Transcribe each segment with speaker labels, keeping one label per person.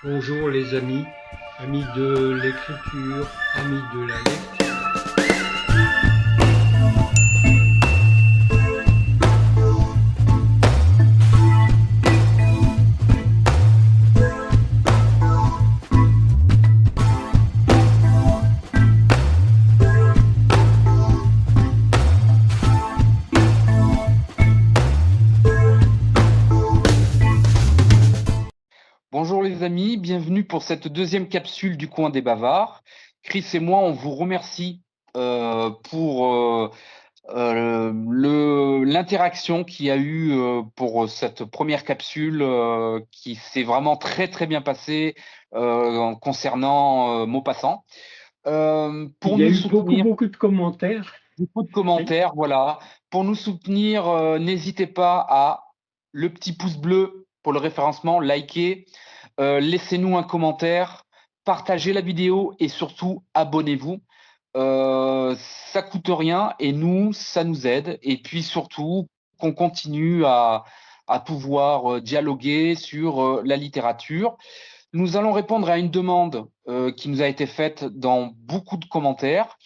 Speaker 1: Bonjour les amis, amis de l'écriture, amis de la lecture.
Speaker 2: Bonjour les amis, bienvenue pour cette deuxième capsule du coin des bavards. Chris et moi, on vous remercie pour l'interaction qu'il y a eu pour cette première capsule qui s'est vraiment très très bien passée concernant Maupassant.
Speaker 1: Il
Speaker 2: Pour
Speaker 1: y a
Speaker 2: nous
Speaker 1: eu beaucoup,
Speaker 2: soutenir,
Speaker 1: beaucoup de commentaires.
Speaker 2: beaucoup de
Speaker 1: Et
Speaker 2: commentaires, voilà. Pour nous soutenir, n'hésitez pas à le petit pouce bleu pour le référencement, liker, laissez-nous un commentaire, partagez la vidéo et surtout abonnez-vous. Ça coûte rien et nous, ça nous aide. Et puis surtout, qu'on continue à pouvoir dialoguer sur la littérature. Nous allons répondre à une demande qui nous a été faite dans beaucoup de commentaires.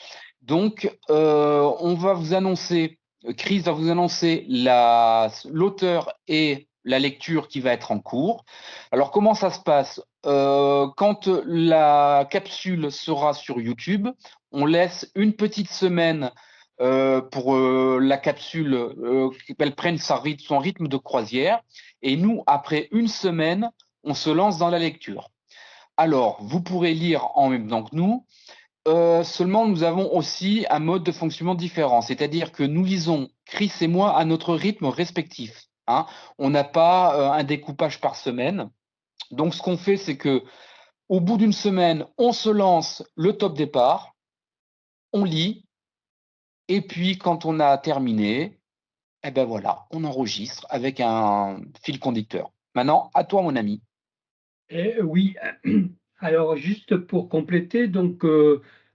Speaker 2: Donc, on va vous annoncer, Chris va vous annoncer l'auteur et la lecture qui va être en cours. Alors, comment ça se passe? Quand la capsule sera sur YouTube, on laisse une petite semaine pour la capsule qu'elle prenne son rythme de croisière. Et nous, après une semaine, on se lance dans la lecture. Alors, vous pourrez lire en même temps que nous. Seulement, nous avons aussi un mode de fonctionnement différent, c'est-à-dire que nous lisons, Chris et moi, à notre rythme respectif, hein. On n'a pas un découpage par semaine. Donc, ce qu'on fait, c'est que au bout d'une semaine, on se lance le top départ, on lit, et puis quand on a terminé, eh ben voilà, on enregistre avec un fil conducteur. Maintenant, à toi, mon ami.
Speaker 1: oui, alors juste pour compléter, donc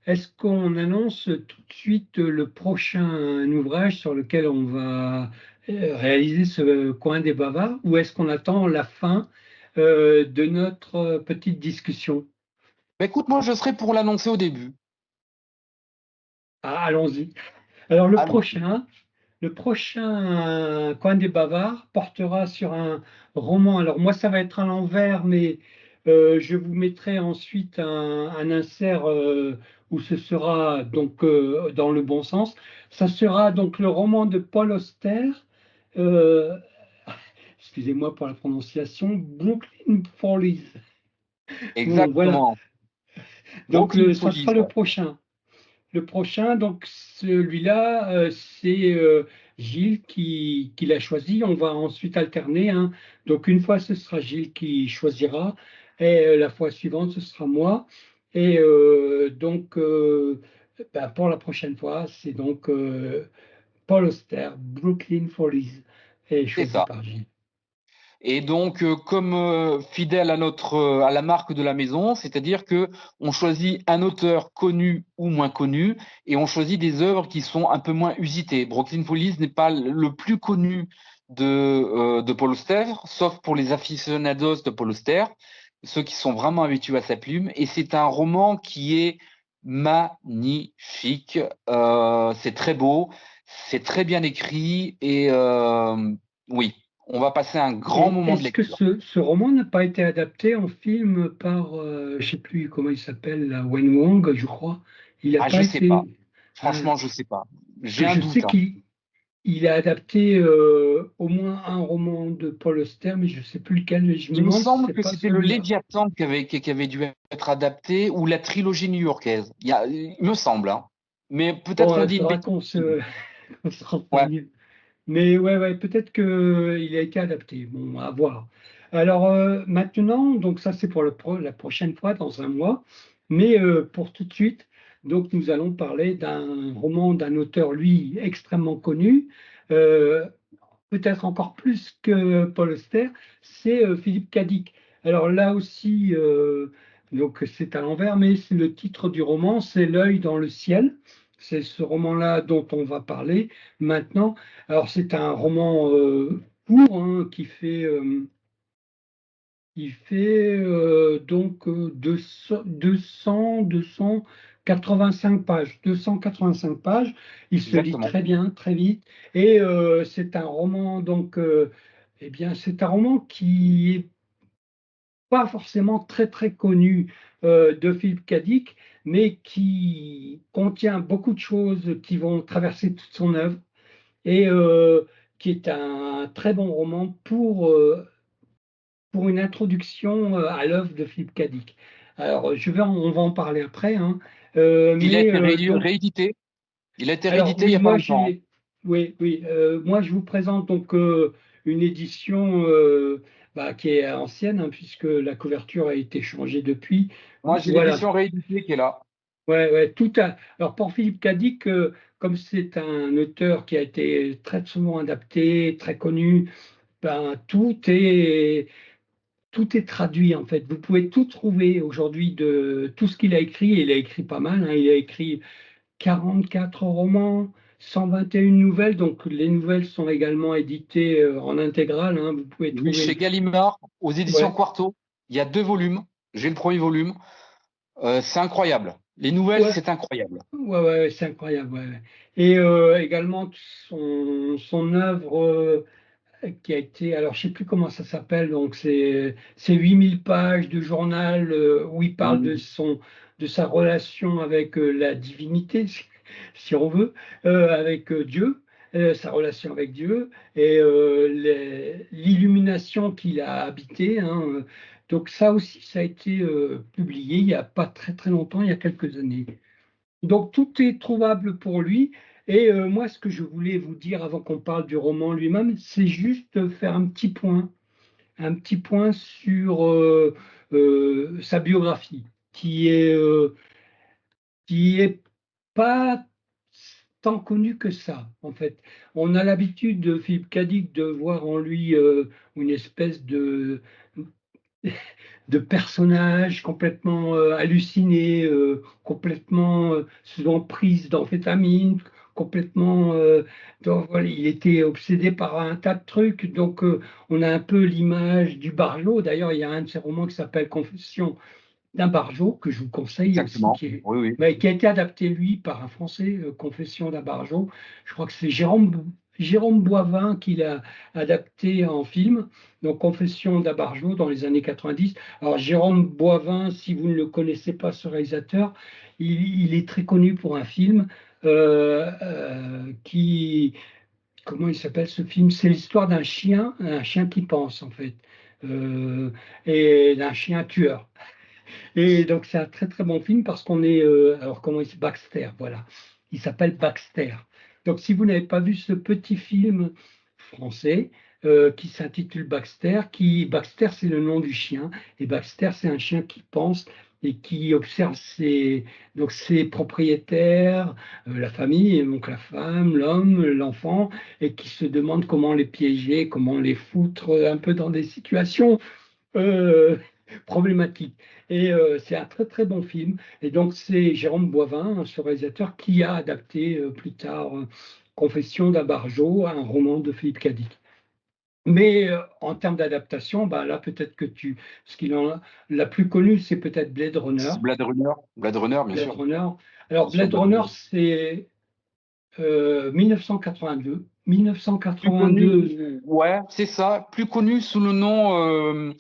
Speaker 1: est-ce qu'on annonce tout de suite le prochain ouvrage sur lequel on va réaliser ce coin des bavards, ou est-ce qu'on attend la fin de notre petite discussion?
Speaker 2: Ben, écoute, moi, je serai pour l'annoncer au début.
Speaker 1: Ah, allons-y. Alors
Speaker 2: Allons-y.
Speaker 1: le prochain Coin des Bavards portera sur un roman. Alors moi, ça va être à l'envers, mais je vous mettrai ensuite un insert où ce sera donc dans le bon sens. Ça sera donc le roman de Paul Auster. euh, Excusez-moi pour la prononciation, Brooklyn Follies. Bon, voilà.
Speaker 2: Exactement.
Speaker 1: Donc
Speaker 2: Brooklyn
Speaker 1: ça
Speaker 2: Follies,
Speaker 1: sera le
Speaker 2: ouais.
Speaker 1: prochain. Le prochain, donc celui-là, c'est Gilles qui l'a choisi. On va ensuite alterner, hein. Donc une fois, ce sera Gilles qui choisira, et la fois suivante, ce sera moi. Et ben, pour la prochaine fois, c'est donc Paul Auster, Brooklyn Follies, et
Speaker 2: C'est
Speaker 1: choisi
Speaker 2: ça.
Speaker 1: par Gilles.
Speaker 2: Et donc, comme fidèle à à la marque de la maison, c'est-à-dire que on choisit un auteur connu ou moins connu, et on choisit des œuvres qui sont un peu moins usitées. Brooklyn Follies n'est pas le plus connu de Paul Auster, sauf pour les aficionados de Paul Auster, ceux qui sont vraiment habitués à sa plume. Et c'est un roman qui est magnifique. C'est très beau, c'est très bien écrit, et oui. On va passer un grand
Speaker 1: Et
Speaker 2: moment de
Speaker 1: est-ce que
Speaker 2: lecture.
Speaker 1: ce roman n'a pas été adapté en film par, je ne sais plus comment il s'appelle, là, Wen Wang, je crois. Il n'a
Speaker 2: Ah, je
Speaker 1: pas
Speaker 2: sais pas.
Speaker 1: été.
Speaker 2: Franchement, je sais pas.
Speaker 1: Parce
Speaker 2: J'ai
Speaker 1: que
Speaker 2: un
Speaker 1: je
Speaker 2: doute,
Speaker 1: sais
Speaker 2: hein.
Speaker 1: qu'il a adapté au moins un roman de Paul Auster, mais je ne sais plus lequel. Mais je me
Speaker 2: Il me
Speaker 1: demande si
Speaker 2: semble
Speaker 1: c'est
Speaker 2: que
Speaker 1: pas
Speaker 2: c'était le
Speaker 1: celui-là.
Speaker 2: Léviathan qui avait dû être adapté ou la trilogie new-yorkaise. Il me semble, hein. Mais peut-être
Speaker 1: Bon,
Speaker 2: on
Speaker 1: il
Speaker 2: dit une
Speaker 1: faudra
Speaker 2: bêtise.
Speaker 1: qu'on qu'on se
Speaker 2: Ouais.
Speaker 1: renseigne. Mais ouais, peut-être qu'il a été adapté. Bon, à voir. Alors maintenant, donc ça c'est pour la prochaine fois, dans un mois. Mais pour tout de suite, donc nous allons parler d'un roman d'un auteur, lui, extrêmement connu, euh, peut-être encore plus que Paul Auster, c'est Philippe Cadic. Alors là aussi, donc c'est à l'envers, mais c'est le titre du roman, c'est L'œil dans le ciel. C'est ce roman-là dont on va parler maintenant. Alors c'est un roman court, hein, Il fait donc 285 pages. 285 pages. Il se lit
Speaker 2: Exactement.
Speaker 1: très bien, très vite. Et c'est un roman, donc, eh bien, c'est un roman qui est pas forcément très très connu de Philippe Cadic, mais qui contient beaucoup de choses qui vont traverser toute son œuvre et qui est un très bon roman pour une introduction à l'œuvre de Philippe Cadic. Alors, on va en parler après, hein.
Speaker 2: Il a
Speaker 1: Mais
Speaker 2: été
Speaker 1: donc,
Speaker 2: réédité. Il a été
Speaker 1: alors
Speaker 2: réédité il n'y
Speaker 1: oui,
Speaker 2: a pas
Speaker 1: moi
Speaker 2: longtemps, hein.
Speaker 1: j'ai, oui, oui, moi je vous présente donc une édition qui est ancienne, hein, puisque la couverture a été changée depuis.
Speaker 2: Moi, j'ai
Speaker 1: Voilà.
Speaker 2: l'édition rééditée qui est là.
Speaker 1: Ouais, ouais, Alors pour Philippe Cadic, comme c'est un auteur qui a été très souvent adapté, très connu, ben, tout est traduit en fait. Vous pouvez tout trouver aujourd'hui de tout ce qu'il a écrit. Il a écrit pas mal, hein. Il a écrit 44 romans, 121 nouvelles. Donc les nouvelles sont également éditées en intégrale, hein. Vous pouvez
Speaker 2: Oui, chez
Speaker 1: trouver.
Speaker 2: Gallimard, aux éditions
Speaker 1: Ouais,
Speaker 2: Quarto, il y a 2 volumes. J'ai le premier volume. C'est incroyable. Les nouvelles,
Speaker 1: ouais,
Speaker 2: c'est incroyable.
Speaker 1: ouais, ouais, c'est incroyable. Ouais, ouais. Et également son œuvre. Qui a été, alors je sais plus comment ça s'appelle, donc c'est 8000 pages de journal où il parle
Speaker 2: Mhm.
Speaker 1: de sa relation avec la divinité, si on veut, avec Dieu, sa relation avec Dieu et l'illumination qu'il a habité, hein. Donc ça aussi, ça a été publié il n'y a pas très très longtemps, il y a quelques années. Donc tout est trouvable pour lui. Et moi, ce que je voulais vous dire avant qu'on parle du roman lui-même, c'est juste faire un petit point sur sa biographie, qui est pas tant connue que ça, en fait. On a l'habitude de Philippe Cadic de voir en lui une espèce de personnages complètement hallucinés, complètement sous emprise d'amphétamine, complètement. Voilà, il était obsédé par un tas de trucs. Donc, on a un peu l'image du Barjot. D'ailleurs, il y a un de ses romans qui s'appelle Confession d'un Barjot, que je vous conseille aussi,
Speaker 2: Exactement. Oui, oui.
Speaker 1: qui a été adapté, lui, par un Français, Confession d'un Barjot. Je crois que c'est Jérôme Boivin qui l'a adapté en film, donc Confession d'un Barjot dans les années 90. Alors, Jérôme Boivin, si vous ne le connaissez pas, ce réalisateur, il est très connu pour un film comment il s'appelle ce film? C'est l'histoire un chien qui pense, en fait, euh, et d'un chien tueur. Et donc, c'est un très très bon film parce qu'on est. Alors, comment il s'appelle? Baxter, voilà. Il s'appelle Baxter. Donc, si vous n'avez pas vu ce petit film français qui s'intitule Baxter, Baxter, c'est le nom du chien. Et Baxter, c'est un chien qui pense et qui observe ses propriétaires, la famille, donc la femme, l'homme, l'enfant, et qui se demande comment les piéger, comment les foutre un peu dans des situations euh, problématique. Et c'est un très très bon film. Et donc c'est Jérôme Boivin, ce réalisateur, qui a adapté plus tard Confession d'un Barjot, un roman de Philippe Cadic. Mais en termes d'adaptation, bah, là peut-être que ce qu'il en a, la plus connue, c'est peut-être Blade Runner.
Speaker 2: C'est Blade Runner. Blade Runner, bien
Speaker 1: Blade
Speaker 2: sûr.
Speaker 1: Runner.
Speaker 2: Bien
Speaker 1: Alors
Speaker 2: sûr,
Speaker 1: Blade
Speaker 2: Blade
Speaker 1: Runner,
Speaker 2: Runner.
Speaker 1: c'est 1982.
Speaker 2: Plus
Speaker 1: 1982.
Speaker 2: connu, ouais, c'est ça. Plus connu sous le nom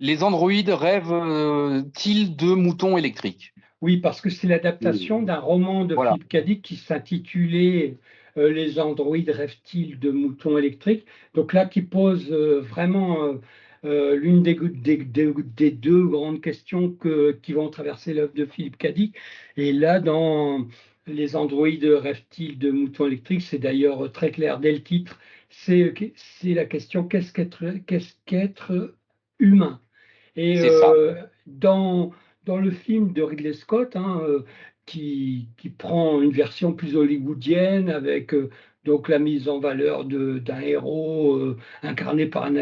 Speaker 2: Les androïdes rêvent-ils de moutons électriques.
Speaker 1: Oui, parce que c'est l'adaptation
Speaker 2: Et
Speaker 1: d'un roman de
Speaker 2: voilà,
Speaker 1: Philippe Cadic qui s'intitulait Les androïdes rêvent-ils de moutons électriques? Donc là, qui pose vraiment l'une des deux grandes questions qui vont traverser l'œuvre de Philippe Cadic. Et là, dans Les androïdes rêvent-ils de moutons électriques, c'est d'ailleurs très clair dès le titre, c'est la question qu'est-ce qu'être humain? Et
Speaker 2: c'est ça.
Speaker 1: dans le film de Ridley Scott, hein, qui prend une version plus hollywoodienne avec donc la mise en valeur d'un héros incarné par un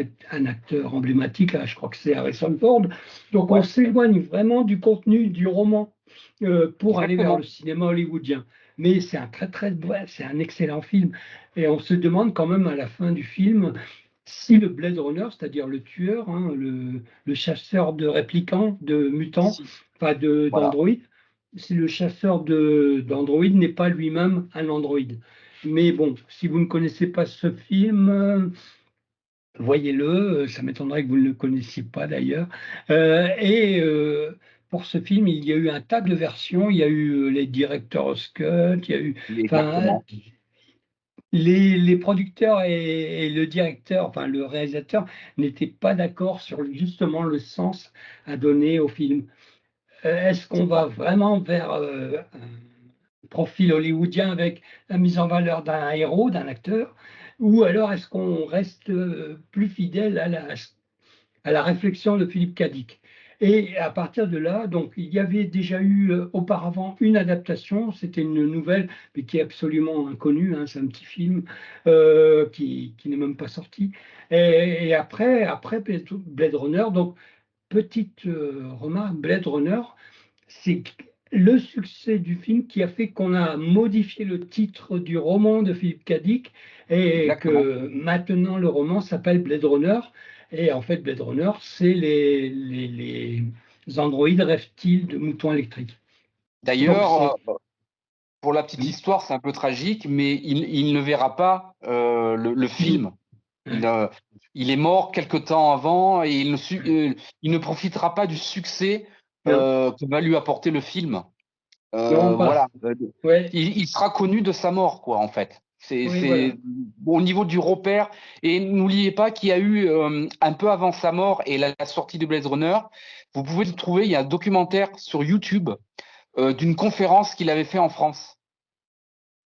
Speaker 1: acteur emblématique, là, je crois que c'est Harrison Ford. Donc on
Speaker 2: Ouais,
Speaker 1: s'éloigne vraiment du contenu du roman pour aller vers le
Speaker 2: exactement.
Speaker 1: cinéma hollywoodien. Mais c'est un c'est un excellent film. Et on se demande quand même à la fin du film si le Blade Runner, c'est-à-dire le tueur, hein, le chasseur de réplicants, de mutants,
Speaker 2: Si,
Speaker 1: enfin
Speaker 2: voilà.
Speaker 1: d'androïdes, si le chasseur d'androïdes n'est pas lui-même un androïde. Mais bon, si vous ne connaissez pas ce film, voyez-le, ça m'étonnerait que vous ne le connaissiez pas d'ailleurs. Pour ce film, il y a eu un tas de versions. Il y a eu les director's cut, il y a eu, enfin,
Speaker 2: Exactement.
Speaker 1: les producteurs et le directeur, enfin le réalisateur, n'étaient pas d'accord sur justement le sens à donner au film. Est-ce qu'on
Speaker 2: C'est
Speaker 1: va
Speaker 2: ça.
Speaker 1: vraiment vers un profil hollywoodien avec la mise en valeur d'un héros, d'un acteur, ou alors est-ce qu'on reste plus fidèle à la réflexion de Philippe Cadic. Et à partir de là, donc, il y avait déjà eu auparavant une adaptation, c'était une nouvelle, mais qui est absolument inconnue, hein, c'est un petit film qui n'est même pas sorti. Et après Blade Runner, donc, petite remarque, Blade Runner, c'est le succès du film qui a fait qu'on a modifié le titre du roman de Philippe Cadic et
Speaker 2: Exactement.
Speaker 1: que maintenant le roman s'appelle Blade Runner. Et en fait, Blade Runner, c'est les androïdes reptiles de moutons électriques. Donc
Speaker 2: D'ailleurs,
Speaker 1: c'est
Speaker 2: pour la petite histoire, c'est un peu tragique, mais il ne verra pas le
Speaker 1: oui,
Speaker 2: film. Il,
Speaker 1: ouais.
Speaker 2: euh, il est mort quelque temps avant et il ne profitera pas du succès
Speaker 1: Non,
Speaker 2: que va lui apporter le film.
Speaker 1: non, pas.
Speaker 2: Voilà.
Speaker 1: Ouais,
Speaker 2: Il sera connu de sa mort, quoi, en fait.
Speaker 1: oui, voilà.
Speaker 2: C'est au niveau du repère. Et n'oubliez pas qu'il y a eu un peu avant sa mort et la sortie de Blade Runner, vous pouvez le trouver. Il y a un documentaire sur YouTube d'une conférence qu'il avait fait en France.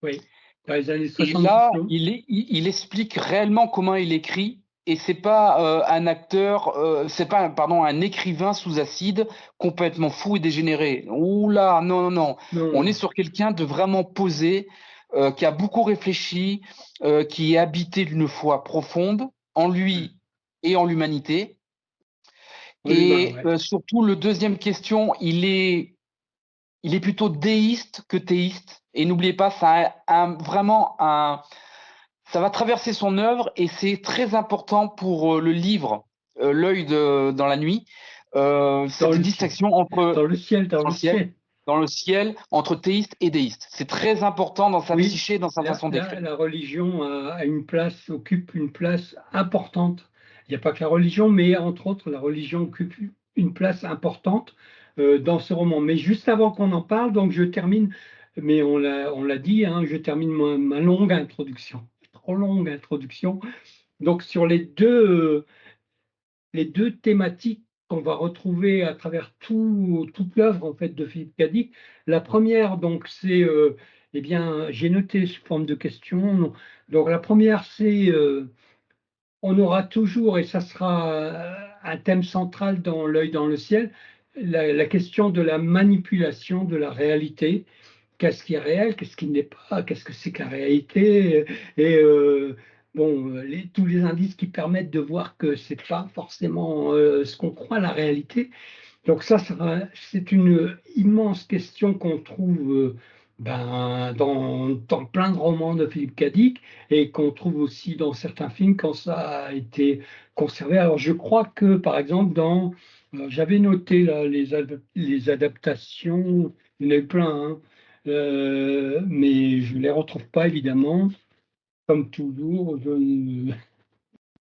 Speaker 1: Oui. Dans les années
Speaker 2: Et
Speaker 1: 70,
Speaker 2: là,
Speaker 1: non?
Speaker 2: il explique réellement comment il écrit. Et c'est pas un acteur, c'est pas, pardon, un écrivain sous acide complètement fou et dégénéré. Ouh là, non, non, non.
Speaker 1: Non,
Speaker 2: On est
Speaker 1: non.
Speaker 2: sur quelqu'un de vraiment posé, qui a beaucoup réfléchi, qui est habité d'une foi profonde en lui et en l'humanité.
Speaker 1: En humain,
Speaker 2: Et
Speaker 1: ouais.
Speaker 2: surtout, le deuxième question, il est plutôt déiste que théiste. Et n'oubliez pas, ça a vraiment ça va traverser son œuvre et c'est très important pour le livre dans la nuit.
Speaker 1: Dans
Speaker 2: Cette
Speaker 1: le ciel,
Speaker 2: distinction entre
Speaker 1: dans le ciel, dans
Speaker 2: dans
Speaker 1: le
Speaker 2: le ciel,
Speaker 1: ciel.
Speaker 2: dans le ciel, entre théiste et déiste. C'est très important dans sa
Speaker 1: Oui,
Speaker 2: psyché, dans sa façon d'écrire.
Speaker 1: la religion occupe une place importante. Il n'y a pas que la religion, mais entre autres, la religion occupe une place importante dans ce roman. Mais juste avant qu'on en parle, donc je termine, mais on l'a dit, hein, je termine ma longue introduction, trop longue introduction. Donc sur les deux thématiques qu'on va retrouver à travers toute l'œuvre en fait de Philippe Cadic. La première, donc, c'est, eh bien, j'ai noté sous forme de question. Donc, la première, c'est, on aura toujours, et ça sera un thème central dans L'œil dans le ciel, la question de la manipulation de la réalité. Qu'est-ce qui est réel, qu'est-ce qui n'est pas, qu'est-ce que c'est que la réalité, et bon, tous les indices qui permettent de voir que c'est pas forcément ce qu'on croit la réalité. Donc c'est une immense question qu'on trouve dans plein de romans de Philippe Cadic et qu'on trouve aussi dans certains films quand ça a été conservé. Alors je crois que par exemple j'avais noté là, les adaptations, il y en a eu plein, hein, mais je ne les retrouve pas évidemment. Comme toujours, je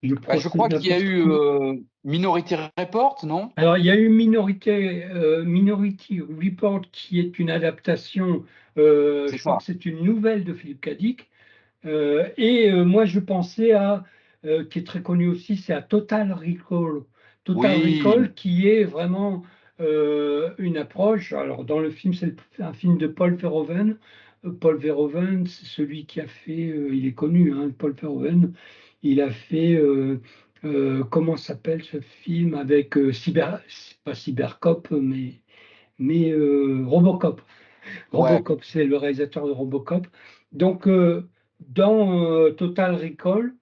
Speaker 2: Je
Speaker 1: procède
Speaker 2: crois qu'il y a
Speaker 1: n'importe
Speaker 2: eu
Speaker 1: comment.
Speaker 2: Minority Report, non?
Speaker 1: Alors, il y a eu Minority Report qui est une adaptation,
Speaker 2: C'est
Speaker 1: je crois
Speaker 2: ça.
Speaker 1: que c'est une nouvelle de Philippe Cadic. Moi, je pensais qui est très connu aussi, c'est à Total Recall. Total
Speaker 2: Oui,
Speaker 1: Recall qui est vraiment une approche. Alors, dans le film, c'est un film de Paul Verhoeven. Paul Verhoeven, c'est celui qui a fait, il est connu, hein, Paul Verhoeven. Il a fait, comment s'appelle ce film avec pas Cybercop, mais Robocop.
Speaker 2: ouais.
Speaker 1: Robocop, c'est le réalisateur de Robocop. Donc, dans Total Recall,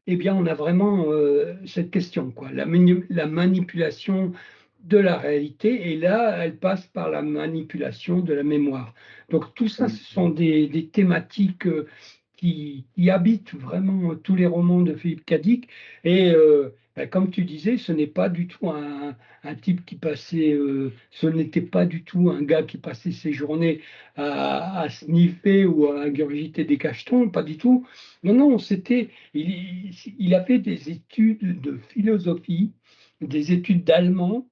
Speaker 1: eh bien, on a vraiment cette question, quoi, la manipulation de la réalité, et là, elle passe par la manipulation de la mémoire. Donc, tout ça, ce sont des thématiques qui habite vraiment tous les romans de Philippe Cadic. Et comme tu disais, ce n'est pas du tout un type qui passait, ce n'était pas du tout un gars qui passait ses journées à sniffer ou à ingurgiter des cachetons, pas du tout. Non, non, il a fait des études de philosophie, des études d'allemand.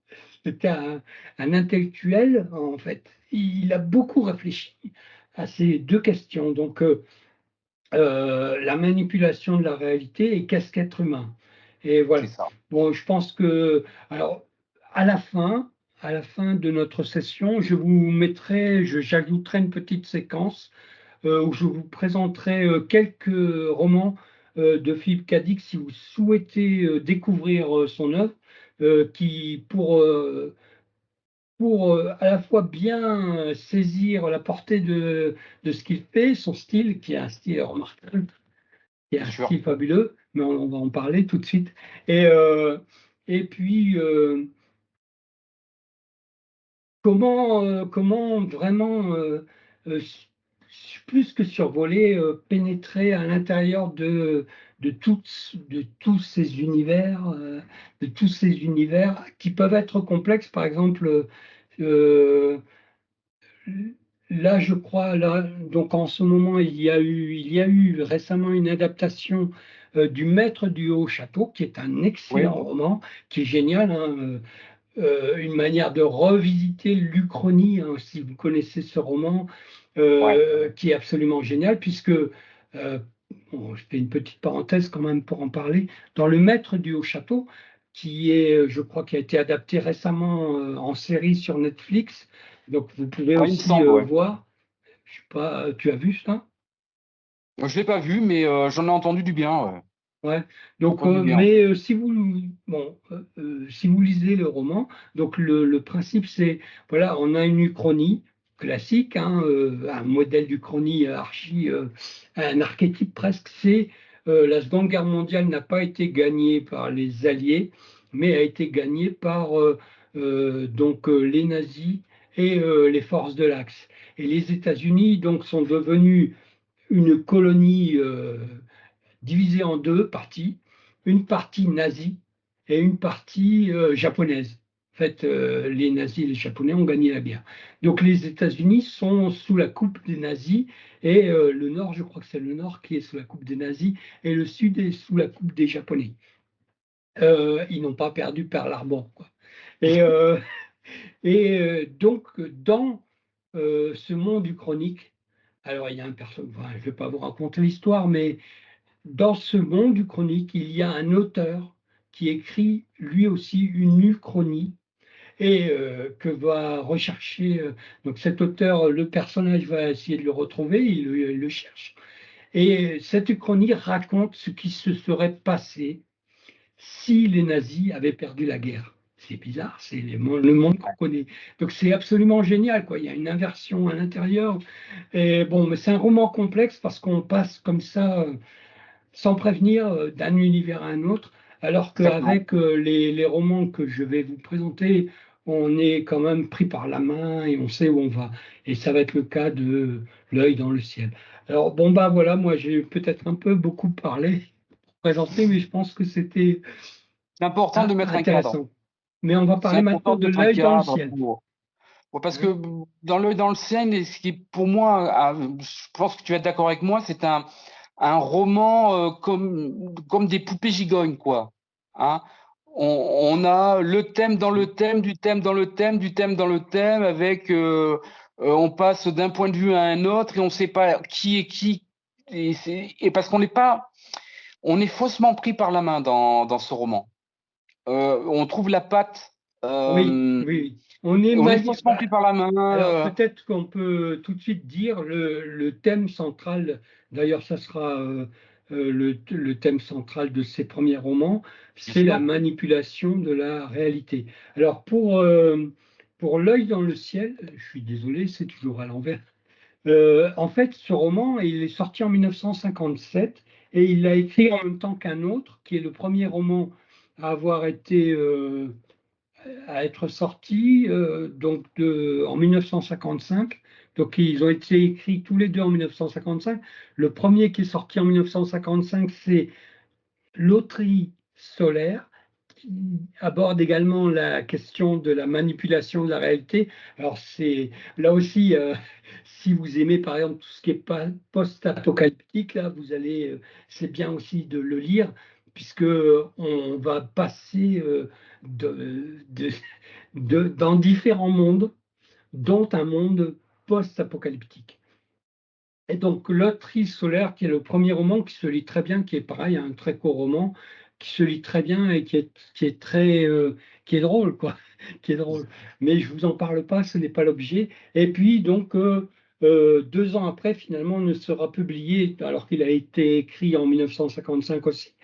Speaker 1: C'était un intellectuel, en fait. Il a beaucoup réfléchi à ces deux questions. Donc, la manipulation de la réalité et qu'est-ce qu'être humain. Et
Speaker 2: C'est
Speaker 1: voilà.
Speaker 2: ça.
Speaker 1: Bon, je pense que, alors, à la fin, à la fin de notre session, j'ajouterai une petite séquence où je vous présenterai quelques romans de Philippe Cadic si vous souhaitez découvrir son œuvre, qui pour à la fois bien saisir la portée de ce qu'il fait, son style, qui est un style remarquable, qui est
Speaker 2: Bien
Speaker 1: un
Speaker 2: sûr.
Speaker 1: style fabuleux, mais on va en parler tout de suite. Et, euh, et puis, comment vraiment, plus que survoler, pénétrer à l'intérieur de tous ces univers, qui peuvent être complexes. Par exemple, euh, là, je crois, là, donc en ce moment, il y a eu récemment une adaptation du Maître du Haut-Château, qui est un
Speaker 2: Oui.
Speaker 1: excellent roman, qui est génial, hein, une manière de revisiter l'Uchronie, hein, si vous connaissez ce roman,
Speaker 2: Ouais.
Speaker 1: qui est absolument génial, puisque, bon, je fais une petite parenthèse quand même pour en parler, dans Le Maître du Haut-Château, qui est, je crois, qui a été adapté récemment en série sur Netflix, donc vous pouvez
Speaker 2: Ouais, il me
Speaker 1: aussi
Speaker 2: semble, ouais.
Speaker 1: voir, je sais pas, tu as vu ça?
Speaker 2: Je ne l'ai pas vu, mais j'en ai entendu du bien. Ouais.
Speaker 1: Ouais. Donc,
Speaker 2: Entendu bien.
Speaker 1: si vous, bon, si vous lisez le roman, donc le principe c'est, voilà, on a une uchronie classique, hein, un modèle d'uchronie un archétype presque, c'est la Seconde Guerre mondiale n'a pas été gagnée par les Alliés, mais a été gagnée par les nazis et les forces de l'Axe. Et les États-Unis donc sont devenus une colonie divisée en deux parties, une partie nazie et une partie japonaise. En fait, les nazis et les japonais ont gagné la guerre. Donc les États-Unis sont sous la coupe des nazis et le nord, je crois que c'est le nord qui est sous la coupe des nazis et le sud est sous la coupe des japonais. Ils n'ont pas perdu Pearl Harbor, quoi. Et, euh, donc dans ce monde du chronique, alors il y a un personnage, enfin, je ne vais pas vous raconter l'histoire, mais dans ce monde du chronique, il y a un auteur qui écrit lui aussi une uchronie et que va rechercher. Donc cet auteur, le personnage va essayer de le retrouver, il le cherche. Et cette uchronie raconte ce qui se serait passé si les nazis avaient perdu la guerre. C'est bizarre, c'est le monde qu'on connaît. Donc c'est absolument génial, quoi. Il y a une inversion à l'intérieur. Et bon, mais c'est un roman complexe parce qu'on passe comme ça sans prévenir d'un univers à un autre, alors
Speaker 2: Exactement.
Speaker 1: qu'avec les romans que je vais vous présenter, on est quand même pris par la main et on sait où on va. Et ça va être le cas de L'œil dans le ciel. Alors bon bah voilà, moi j'ai peut-être un peu beaucoup parlé, présenté, mais je pense que c'était
Speaker 2: C'est important de mettre un cadre.
Speaker 1: intéressant. Mais on va
Speaker 2: C'est
Speaker 1: parler
Speaker 2: important
Speaker 1: maintenant
Speaker 2: de
Speaker 1: de
Speaker 2: mettre un
Speaker 1: L'œil dans le
Speaker 2: cadre
Speaker 1: ciel.
Speaker 2: ouais, parce que
Speaker 1: Oui,
Speaker 2: dans le ciel, et ce qui est pour moi, je pense que tu vas être d'accord avec moi, c'est un roman comme des poupées gigognes, quoi. Hein. On a le thème dans le thème, du thème dans le thème, du thème dans le thème, avec on passe d'un point de vue à un autre et on ne sait pas qui est qui. Et parce qu'on n'est pas, on est faussement pris par la main dans ce roman. On trouve la patte.
Speaker 1: oui,
Speaker 2: euh,
Speaker 1: oui. On est
Speaker 2: on est faussement
Speaker 1: bah,
Speaker 2: pris par la main.
Speaker 1: alors peut-être qu'on peut tout de suite dire le thème central, d'ailleurs ça sera le thème central de ses premiers romans,
Speaker 2: Bien
Speaker 1: c'est la
Speaker 2: sûr.
Speaker 1: manipulation de la réalité. Alors pour L'œil dans le ciel, je suis désolé, c'est toujours à l'envers. En fait, ce roman, il est sorti en 1957 et il l'a écrit en même temps qu'un autre, qui est le premier roman à avoir été à être sortis en 1955. Donc ils ont été écrits tous les deux en 1955. Le premier qui est sorti en 1955, c'est Loterie solaire, qui aborde également la question de la manipulation de la réalité. Alors c'est là aussi, si vous aimez par exemple tout ce qui est post-apocalyptique, là vous allez, c'est bien aussi de le lire, puisque on va passer dans différents mondes, dont un monde post-apocalyptique. Et donc, Loterie solaire, qui est le premier roman qui se lit très bien, qui est pareil, un très court roman, qui se lit très bien et qui est très, qui est drôle, quoi, qui est drôle. Mais je vous en parle pas, ce n'est pas l'objet. Et puis, donc, 2 ans après, finalement, ne sera publié, alors qu'il a été écrit en 1955 aussi.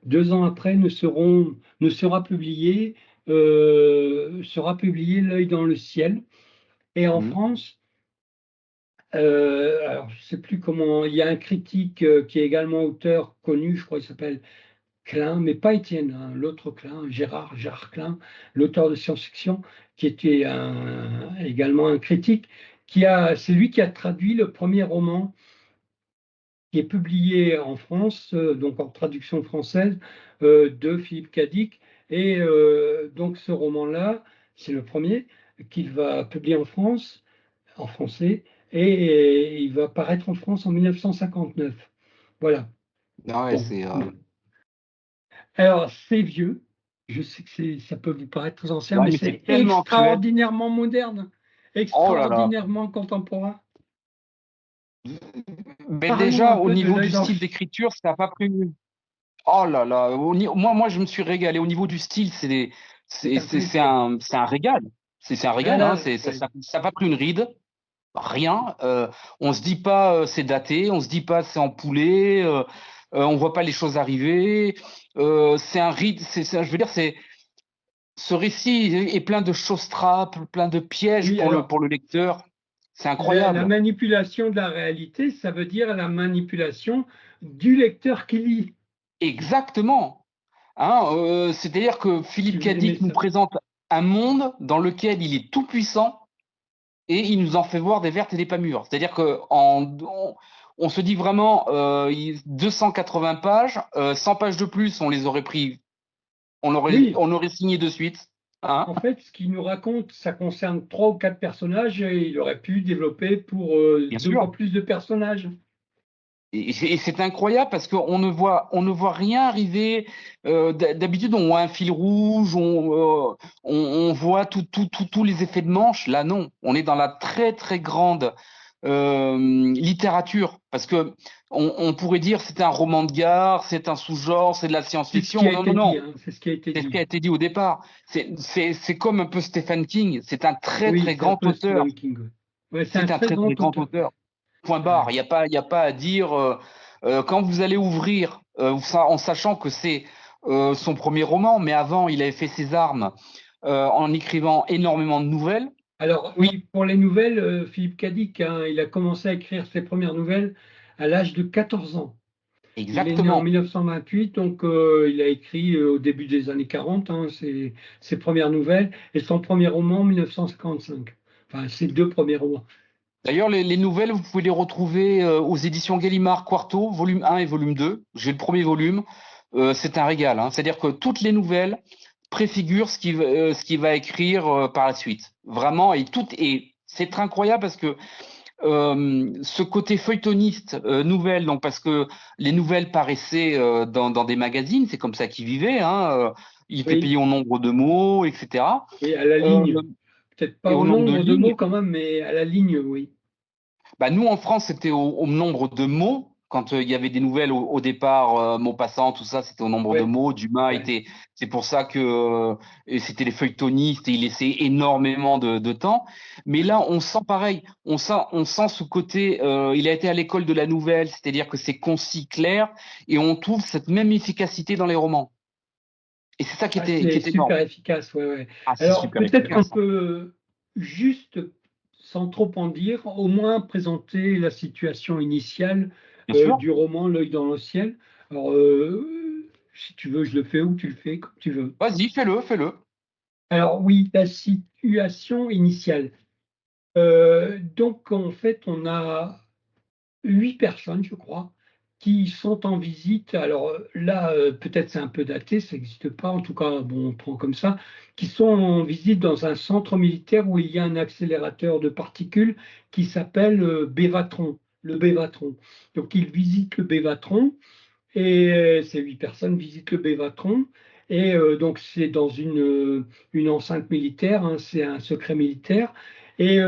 Speaker 1: 2 ans après, sera publié L'œil dans le ciel. Et en
Speaker 2: Mhm.
Speaker 1: France, alors, je ne sais plus comment. Il y a un critique qui est également auteur connu, je crois, il s'appelle Klein, mais pas Étienne, hein, l'autre Klein, Gérard Klein, l'auteur de science-fiction, qui était également un critique, c'est lui qui a traduit le premier roman qui est publié en France, donc en traduction française, de Philippe Cadic. Et donc ce roman-là, c'est le premier qu'il va publier en France en français, et il va paraître en France en 1959. Voilà.
Speaker 2: Ah ouais,
Speaker 1: Bon.
Speaker 2: c'est.
Speaker 1: Alors, c'est vieux. Je sais que ça peut vous paraître très ancien,
Speaker 2: Ouais,
Speaker 1: mais
Speaker 2: mais c'est
Speaker 1: c'est
Speaker 2: tellement actuel.
Speaker 1: extraordinairement moderne,
Speaker 2: Oh là là.
Speaker 1: extraordinairement contemporain.
Speaker 2: Mais
Speaker 1: Parlons
Speaker 2: déjà,
Speaker 1: un
Speaker 2: au
Speaker 1: peu de
Speaker 2: niveau
Speaker 1: l'œil
Speaker 2: du
Speaker 1: dans le...
Speaker 2: style d'écriture, ça n'a pas pris. Oh là là. Moi, je me suis régalé. Au niveau du style,
Speaker 1: C'est un plaisir.
Speaker 2: c'est un régal. C'est un régal. Hein.
Speaker 1: Voilà, ouais.
Speaker 2: Ça n'a pas pris une ride. Rien. On se dit pas c'est daté. On se dit pas c'est empoulé. On voit pas les choses arriver. C'est un ride. Je veux dire, ce récit est plein de choses trappes, plein de pièges
Speaker 1: Oui, alors,
Speaker 2: pour le lecteur. C'est
Speaker 1: la
Speaker 2: incroyable.
Speaker 1: manipulation de la réalité, ça veut dire la manipulation du lecteur qui lit,
Speaker 2: Exactement. Hein, c'est-à-dire que
Speaker 1: si
Speaker 2: Philippe
Speaker 1: vous aimez
Speaker 2: Cadic nous
Speaker 1: ça.
Speaker 2: présente un monde dans lequel il est tout puissant et il nous en fait voir des vertes et des pas mûres. C'est-à-dire on se dit vraiment 280 pages, 100 pages de plus, on les aurait pris,
Speaker 1: Oui,
Speaker 2: on aurait signé de suite. Hein.
Speaker 1: en fait, ce qu'il nous raconte, ça concerne 3 ou 4 personnages, et il aurait pu développer pour
Speaker 2: Bien
Speaker 1: 2 fois
Speaker 2: sûr.
Speaker 1: plus de personnages.
Speaker 2: Et c'est incroyable parce on ne voit rien arriver. D'habitude, on voit un fil rouge, on voit tous les effets de manche. Là, non. On est dans la très, très grande littérature. Parce que on pourrait dire c'est un roman de gare, c'est un sous-genre, c'est de la
Speaker 1: C'est ce qui a
Speaker 2: science-fiction. Non, non,
Speaker 1: été dit,
Speaker 2: non.
Speaker 1: hein, c'est ce qui a été
Speaker 2: C'est ce qui
Speaker 1: dit.
Speaker 2: a été dit au départ. C'est comme un peu Stephen King. C'est un très,
Speaker 1: Oui,
Speaker 2: très
Speaker 1: c'est un
Speaker 2: grand
Speaker 1: peu
Speaker 2: auteur.
Speaker 1: Stephen King. Ouais, c'est un
Speaker 2: C'est un
Speaker 1: très
Speaker 2: très, très
Speaker 1: grand
Speaker 2: grand
Speaker 1: auteur.
Speaker 2: auteur. Point
Speaker 1: Ouais.
Speaker 2: barre. Il y a pas à dire. Quand vous allez ouvrir, en sachant que c'est son premier roman, mais avant, il avait fait ses armes en écrivant énormément de nouvelles.
Speaker 1: Alors oui, pour les nouvelles, Philippe Cadic, hein, il a commencé à écrire ses premières nouvelles à l'âge de 14 ans. Il est né en
Speaker 2: Exactement.
Speaker 1: 1928, donc il a écrit au début des années 40, hein, ses premières nouvelles, et son premier roman en 1955. Enfin, ses 2 premiers romans.
Speaker 2: D'ailleurs, les nouvelles, vous pouvez les retrouver aux éditions Gallimard Quarto, volume 1 et volume 2. J'ai le premier volume. C'est un régal. Hein. C'est-à-dire que toutes les nouvelles préfigurent ce qu'il va écrire par la suite. Vraiment, et c'est incroyable parce que ce côté feuilletoniste nouvelle, donc parce que les nouvelles paraissaient dans des magazines, c'est comme ça qu'il vivait. Hein, il était
Speaker 1: Oui,
Speaker 2: payé au nombre de mots, etc.
Speaker 1: oui, à la
Speaker 2: Euh,
Speaker 1: ligne. Peut-être
Speaker 2: et
Speaker 1: pas
Speaker 2: au
Speaker 1: au
Speaker 2: nombre de
Speaker 1: nombre de
Speaker 2: lignes.
Speaker 1: mots quand même, mais à la ligne, oui.
Speaker 2: Bah, nous, en France, c'était au nombre de mots. Quand il y avait des nouvelles au départ, mots passants, tout ça, c'était au nombre de
Speaker 1: Ouais,
Speaker 2: mots. Dumas
Speaker 1: ouais.
Speaker 2: était, c'est pour ça que et c'était les feuilletonistes et il laissait énormément de temps. Mais là, on sent pareil, on sent ce côté. Il a été à l'école de la nouvelle, c'est-à-dire que c'est concis, clair, et on trouve cette même efficacité dans les romans. Et c'est ça
Speaker 1: Ah,
Speaker 2: qui
Speaker 1: c'est
Speaker 2: était énorme.
Speaker 1: super efficace, ouais, ouais.
Speaker 2: Ah, c'est
Speaker 1: Alors,
Speaker 2: super
Speaker 1: peut-être qu'on
Speaker 2: efficace.
Speaker 1: peut juste, sans trop en dire, au moins présenter la situation initiale
Speaker 2: Bien sûr.
Speaker 1: du roman L'œil dans le ciel. Alors, si tu veux, je le fais, ou tu le fais, comme tu veux.
Speaker 2: Vas-y, fais-le, fais-le.
Speaker 1: Alors oui, la situation initiale. Donc en fait, on a 8 personnes, je crois, qui sont en visite. Alors là, peut-être c'est un peu daté, ça n'existe pas, en tout cas, bon, on prend comme ça, qui sont en visite dans un centre militaire où il y a un accélérateur de particules qui s'appelle Bévatron, le Bévatron. Donc ils visitent le Bévatron et ces 8 personnes visitent le Bévatron. Et donc c'est dans une enceinte militaire, hein, c'est un secret militaire. Et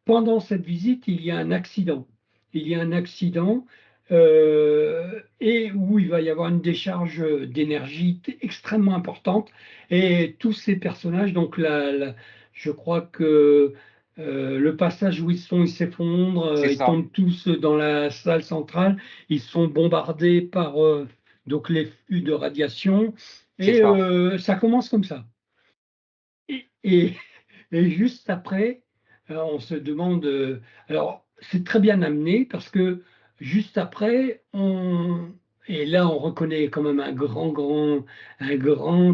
Speaker 1: pendant cette visite, il y a un accident. Il y a un accident et où il va y avoir une décharge d'énergie extrêmement importante. Et tous ces personnages, donc je crois que le passage où ils sont, ils s'effondrent,
Speaker 2: C'est
Speaker 1: ils
Speaker 2: ça,
Speaker 1: tombent tous dans la salle centrale, ils sont bombardés par donc les flux de radiation.
Speaker 2: c'est
Speaker 1: Et
Speaker 2: ça.
Speaker 1: ça commence comme ça. Et et juste après, on se demande. Alors, c'est très bien amené parce que juste après, et là, on reconnaît quand même un grand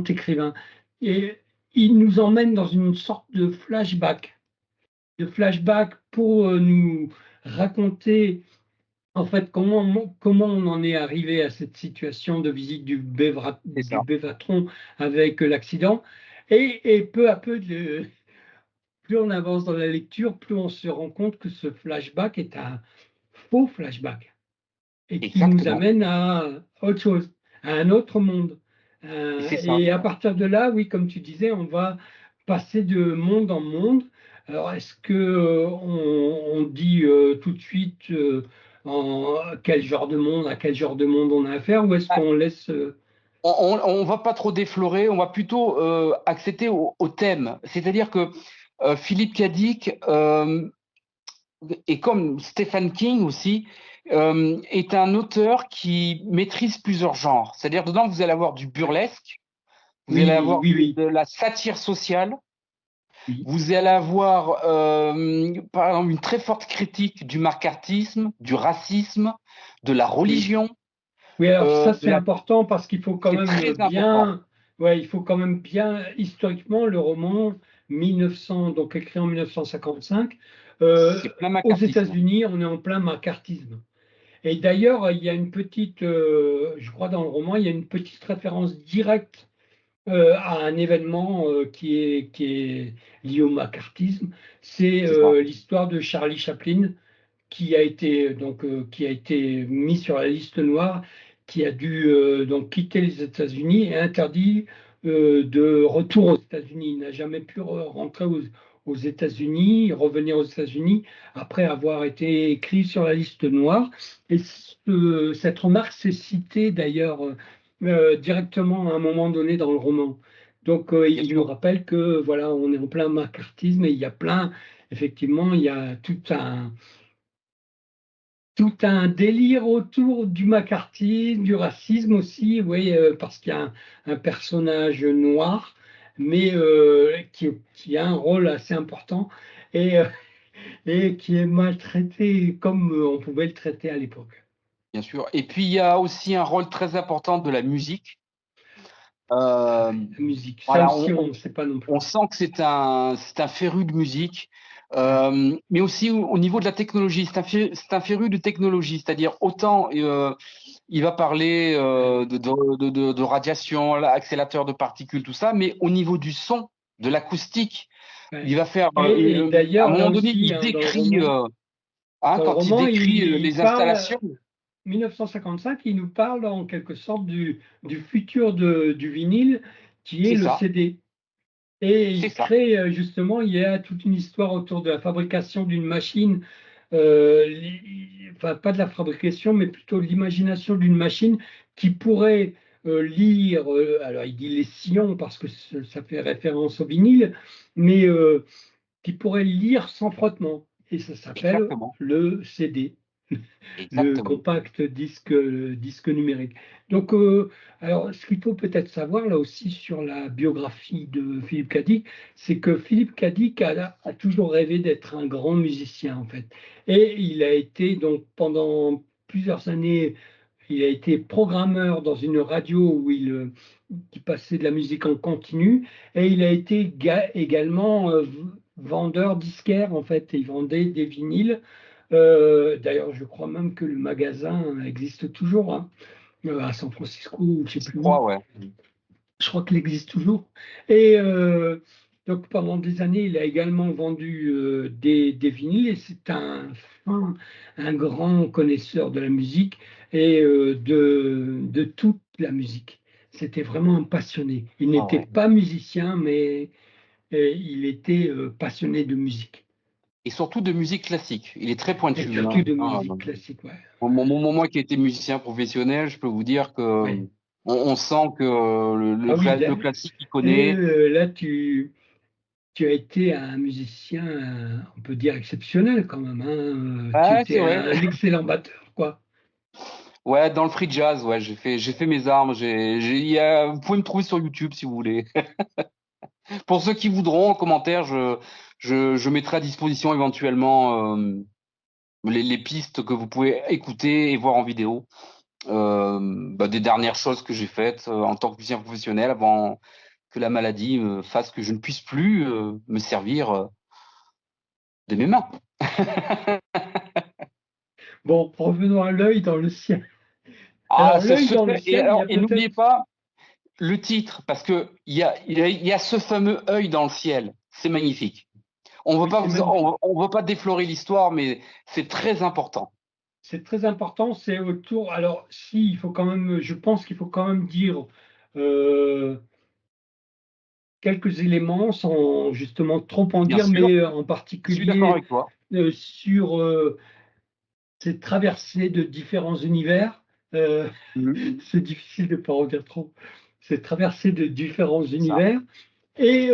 Speaker 1: écrivain. Et il nous emmène dans une sorte de flashback pour nous raconter en fait comment on en est arrivé à cette situation de visite
Speaker 2: C'est
Speaker 1: du
Speaker 2: ça.
Speaker 1: Bévatron avec l'accident. Et peu à peu, plus on avance dans la lecture, plus on se rend compte que ce flashback est un faux flashback et qui nous
Speaker 2: Exactement.
Speaker 1: amène à autre chose, à un autre monde.
Speaker 2: C'est ça.
Speaker 1: Et à partir de là, oui, comme tu disais, on va passer de monde en monde. Alors, est-ce que on dit tout de suite quel genre de monde, à quel genre de monde on a affaire, ou est-ce
Speaker 2: Ah,
Speaker 1: qu'on laisse
Speaker 2: on va pas trop déflorer, on va plutôt accéder au thème. C'est-à-dire que Philippe Cadic, et comme Stephen King aussi, est un auteur qui maîtrise plusieurs genres. C'est-à-dire dedans, vous allez avoir du burlesque, vous allez
Speaker 1: oui,
Speaker 2: avoir
Speaker 1: oui, oui,
Speaker 2: de la satire sociale,
Speaker 1: oui,
Speaker 2: vous allez avoir, par exemple, une très forte critique du macartisme, du racisme, de la
Speaker 1: oui.
Speaker 2: religion,
Speaker 1: Oui, alors ça
Speaker 2: de
Speaker 1: c'est
Speaker 2: la...
Speaker 1: important parce qu'il faut quand
Speaker 2: c'est
Speaker 1: même
Speaker 2: très important.
Speaker 1: bien, ouais, il faut quand même bien, historiquement, le roman 1900, donc écrit en 1955,
Speaker 2: C'est plein
Speaker 1: aux
Speaker 2: macartisme.
Speaker 1: États-Unis, on est en plein macartisme. Et d'ailleurs, il y a une petite, je crois dans le roman, il y a une petite référence directe à un événement qui est lié au macartisme. C'est
Speaker 2: C'est ça.
Speaker 1: l'histoire de Charlie Chaplin qui a été mis sur la liste noire, qui a dû donc quitter les États-Unis et interdit de retour aux États-Unis. Il n'a jamais pu rentrer aux États-Unis, revenir aux États-Unis après avoir été écrit sur la liste noire. Et cette remarque s'est citée d'ailleurs directement à un moment donné dans le roman. Donc
Speaker 2: Bien
Speaker 1: il nous
Speaker 2: sûr.
Speaker 1: rappelle que voilà, on est en plein macartisme et il y a plein, effectivement, il y a tout un délire autour du macartisme, du racisme aussi, oui, parce qu'il y a un personnage noir, mais qui a un rôle assez important et, euh, et qui est maltraité comme on pouvait le traiter à l'époque.
Speaker 2: Bien sûr. Et puis, il y a aussi un rôle très important de la musique.
Speaker 1: Ah
Speaker 2: Euh,
Speaker 1: ouais, la musique, ça
Speaker 2: voilà,
Speaker 1: aussi, on ne sait pas non
Speaker 2: on
Speaker 1: plus.
Speaker 2: sent que c'est un féru de musique,
Speaker 1: Ouais,
Speaker 2: mais aussi au niveau de la technologie. C'est un féru de technologie, c'est-à-dire autant il va parler
Speaker 1: ouais,
Speaker 2: de radiation, accélérateur de particules, tout ça, mais au niveau du son, de l'acoustique, il
Speaker 1: ouais.
Speaker 2: va faire,
Speaker 1: Et
Speaker 2: à un
Speaker 1: d'ailleurs, là
Speaker 2: moment donné,
Speaker 1: aussi,
Speaker 2: il
Speaker 1: hein,
Speaker 2: décrit,
Speaker 1: dans le
Speaker 2: quand il
Speaker 1: roman,
Speaker 2: décrit
Speaker 1: il
Speaker 2: les
Speaker 1: parle.
Speaker 2: installations,
Speaker 1: 1955, il nous parle en quelque sorte du futur du vinyle qui est
Speaker 2: c'est
Speaker 1: le
Speaker 2: ça,
Speaker 1: CD. Et
Speaker 2: c'est
Speaker 1: il
Speaker 2: ça,
Speaker 1: crée justement, il y a toute une histoire autour de la fabrication d'une machine, enfin pas de la fabrication, mais plutôt de l'imagination d'une machine qui pourrait lire, alors il dit les sillons parce que ça fait référence au vinyle, mais qui pourrait lire sans frottement. Et ça s'appelle
Speaker 2: exactement,
Speaker 1: le CD, le
Speaker 2: exactement.
Speaker 1: compact disque numérique. Donc, alors, ce qu'il faut peut-être savoir là aussi sur la biographie de Philippe Cadic, c'est que Philippe Cadic a toujours rêvé d'être un grand musicien en fait. Et il a été donc pendant plusieurs années, il a été programmeur dans une radio où qui passait de la musique en continu, et il a été également vendeur disquaire, en fait. Il vendait des vinyles. D'ailleurs, je crois même que le magasin existe toujours, hein, à San Francisco, ou je sais
Speaker 2: Je
Speaker 1: plus où.
Speaker 2: crois, ouais.
Speaker 1: Je crois qu'il existe toujours. Et donc pendant des années, il a également vendu des vinyles, et c'est un grand connaisseur de la musique et de toute la musique. C'était vraiment un passionné. Il
Speaker 2: Ah
Speaker 1: n'était
Speaker 2: ouais.
Speaker 1: pas musicien, mais il était passionné de musique.
Speaker 2: Et surtout de musique classique. Il est très
Speaker 1: Et
Speaker 2: pointu,
Speaker 1: surtout
Speaker 2: hein.
Speaker 1: de musique classique, ouais.
Speaker 2: Moi qui ai été musicien professionnel, je peux vous dire que
Speaker 1: Ouais.
Speaker 2: on sent que
Speaker 1: Ah oui,
Speaker 2: le classique, il
Speaker 1: et
Speaker 2: connaît.
Speaker 1: là, tu as été un musicien, on peut dire exceptionnel quand même, hein. Tu
Speaker 2: Ouais,
Speaker 1: étais
Speaker 2: c'est vrai.
Speaker 1: un excellent batteur, quoi.
Speaker 2: Ouais, dans le free jazz, ouais, j'ai fait mes armes. Vous pouvez me trouver sur YouTube si vous voulez. Pour ceux qui voudront, en commentaire, je mettrai à disposition éventuellement les pistes que vous pouvez écouter et voir en vidéo. Des dernières choses que j'ai faites en tant que musicien professionnel avant que la maladie me fasse que je ne puisse plus me servir de mes mains.
Speaker 1: Bon, revenons à l'œil dans le ciel.
Speaker 2: Ah,
Speaker 1: Alors,
Speaker 2: c'est
Speaker 1: l'œil dans le
Speaker 2: secret.
Speaker 1: ciel, il y a
Speaker 2: Et n'oubliez
Speaker 1: peut-être.
Speaker 2: pas le titre, parce que il y a ce fameux œil dans le ciel. C'est magnifique.
Speaker 1: Oui, c'est magnifique.
Speaker 2: On veut pas déflorer l'histoire, mais c'est très important.
Speaker 1: C'est très important. C'est autour. Alors, si, il faut quand même, je pense qu'il faut quand même dire euh, quelques éléments sans justement trop en
Speaker 2: Bien
Speaker 1: dire,
Speaker 2: sûr,
Speaker 1: mais en
Speaker 2: je suis d'accord
Speaker 1: particulier
Speaker 2: avec toi.
Speaker 1: sur ces traversées de différents univers. Euh,
Speaker 2: Mhm.
Speaker 1: c'est difficile de ne pas en dire trop. Ces traversées de différents
Speaker 2: C'est ça.
Speaker 1: univers. Et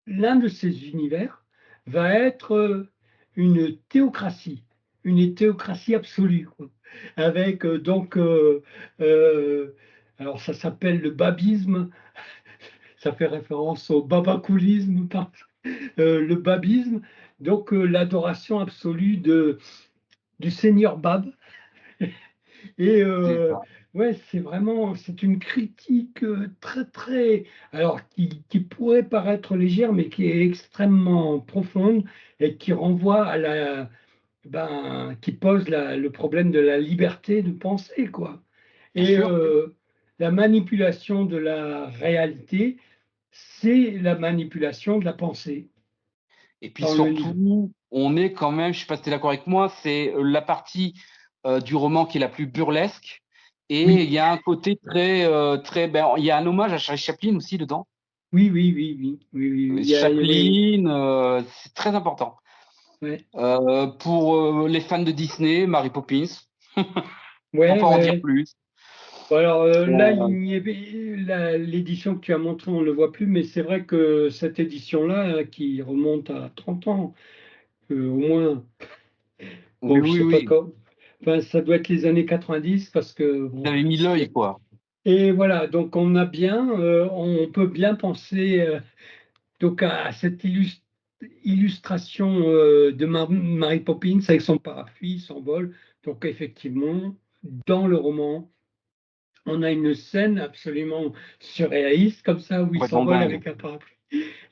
Speaker 1: l'un de ces univers va être une théocratie absolue, quoi. Avec euh, alors ça s'appelle le babisme, ça fait référence au babacoulisme, le babisme, donc l'adoration absolue du Seigneur Bab. Et
Speaker 2: C'est ça.
Speaker 1: ouais, c'est une critique très, très, alors qui pourrait paraître légère, mais qui est extrêmement profonde et qui renvoie qui pose le problème de la liberté de penser, quoi.
Speaker 2: Bien
Speaker 1: Et
Speaker 2: sûr.
Speaker 1: la manipulation de la réalité, c'est la manipulation de la pensée
Speaker 2: Et puis
Speaker 1: dans le livre.
Speaker 2: surtout, on est quand même, je sais pas si tu es d'accord avec moi, c'est la partie du roman qui est la plus burlesque. Et
Speaker 1: Oui,
Speaker 2: il y a un côté il y a un hommage à Charlie Chaplin aussi dedans.
Speaker 1: oui, oui, oui, oui, oui, oui, oui. Oui,
Speaker 2: Chaplin, c'est très important.
Speaker 1: ouais,
Speaker 2: Pour les fans de Disney, Mary Poppins, faut
Speaker 1: ouais,
Speaker 2: pas en dire
Speaker 1: ouais.
Speaker 2: plus.
Speaker 1: Bon, alors là,
Speaker 2: Euh,
Speaker 1: l'édition que tu as montrée, on ne le voit plus, mais c'est vrai que cette édition-là, qui remonte à 30 ans, au moins,
Speaker 2: oui,
Speaker 1: bon, je
Speaker 2: oui,
Speaker 1: sais pas
Speaker 2: oui.
Speaker 1: quand, enfin, ça doit être les années 90, parce que, bon,
Speaker 2: J'avais mis l'œil, quoi.
Speaker 1: et voilà, donc on peut bien penser donc à cette illustration de Mary Poppins avec son parapluie, son vol. Donc effectivement, dans le roman, on a une scène absolument surréaliste comme ça où ils
Speaker 2: Complètement
Speaker 1: s'envolent
Speaker 2: dingue.
Speaker 1: avec un parapluie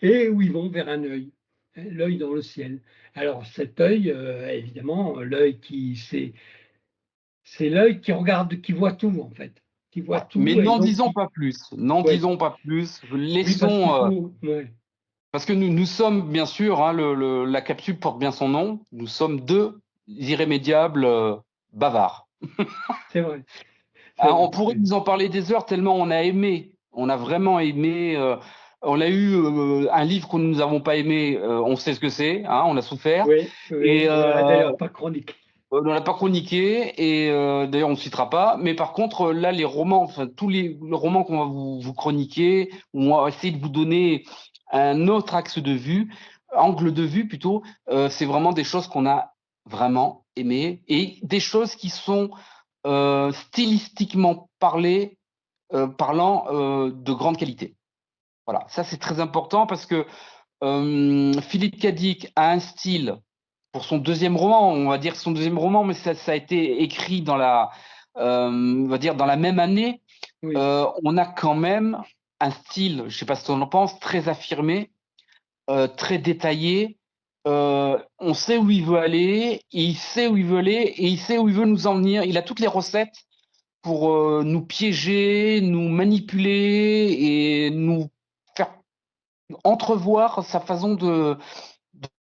Speaker 1: et où ils vont vers un œil, hein, l'œil dans le ciel. Alors cet œil, évidemment, l'œil c'est l'œil qui regarde, qui voit tout en fait, qui voit
Speaker 2: Ouais. Mais
Speaker 1: tout et
Speaker 2: n'en
Speaker 1: donc
Speaker 2: disons pas plus. N'en
Speaker 1: ouais,
Speaker 2: disons pas plus.
Speaker 1: oui parce qu'il
Speaker 2: Laissons.
Speaker 1: faut, ouais,
Speaker 2: Parce que nous sommes, bien sûr, hein, la capsule porte bien son nom, nous sommes deux irrémédiables bavards.
Speaker 1: c'est vrai, c'est
Speaker 2: Hein, on
Speaker 1: vrai.
Speaker 2: pourrait nous en parler des heures tellement on a aimé, on a vraiment aimé. On a eu un livre que nous n'avons pas aimé, on sait ce que c'est, hein, on a souffert.
Speaker 1: Oui,
Speaker 2: Et
Speaker 1: oui, on l'a d'ailleurs pas chroniqué.
Speaker 2: on n'a pas chroniqué, et d'ailleurs on ne citera pas. Mais par contre, là, les romans, enfin, tous les romans qu'on va vous chroniquer, on va essayer de vous donner un autre axe de vue, angle de vue plutôt, c'est vraiment des choses qu'on a vraiment aimées et des choses qui sont stylistiquement parlant de grande qualité. Voilà, ça c'est très important parce que Philippe Cadic a un style pour son deuxième roman, on va dire son deuxième roman, mais ça a été écrit dans on va dire dans la même année.
Speaker 1: Oui.
Speaker 2: on a quand même un style, je ne sais pas ce qu'on en pense, très affirmé, très détaillé. On sait où il veut aller, il sait où il veut aller et il sait où il veut nous en venir. Il a toutes les recettes pour nous piéger, nous manipuler et nous faire entrevoir sa façon de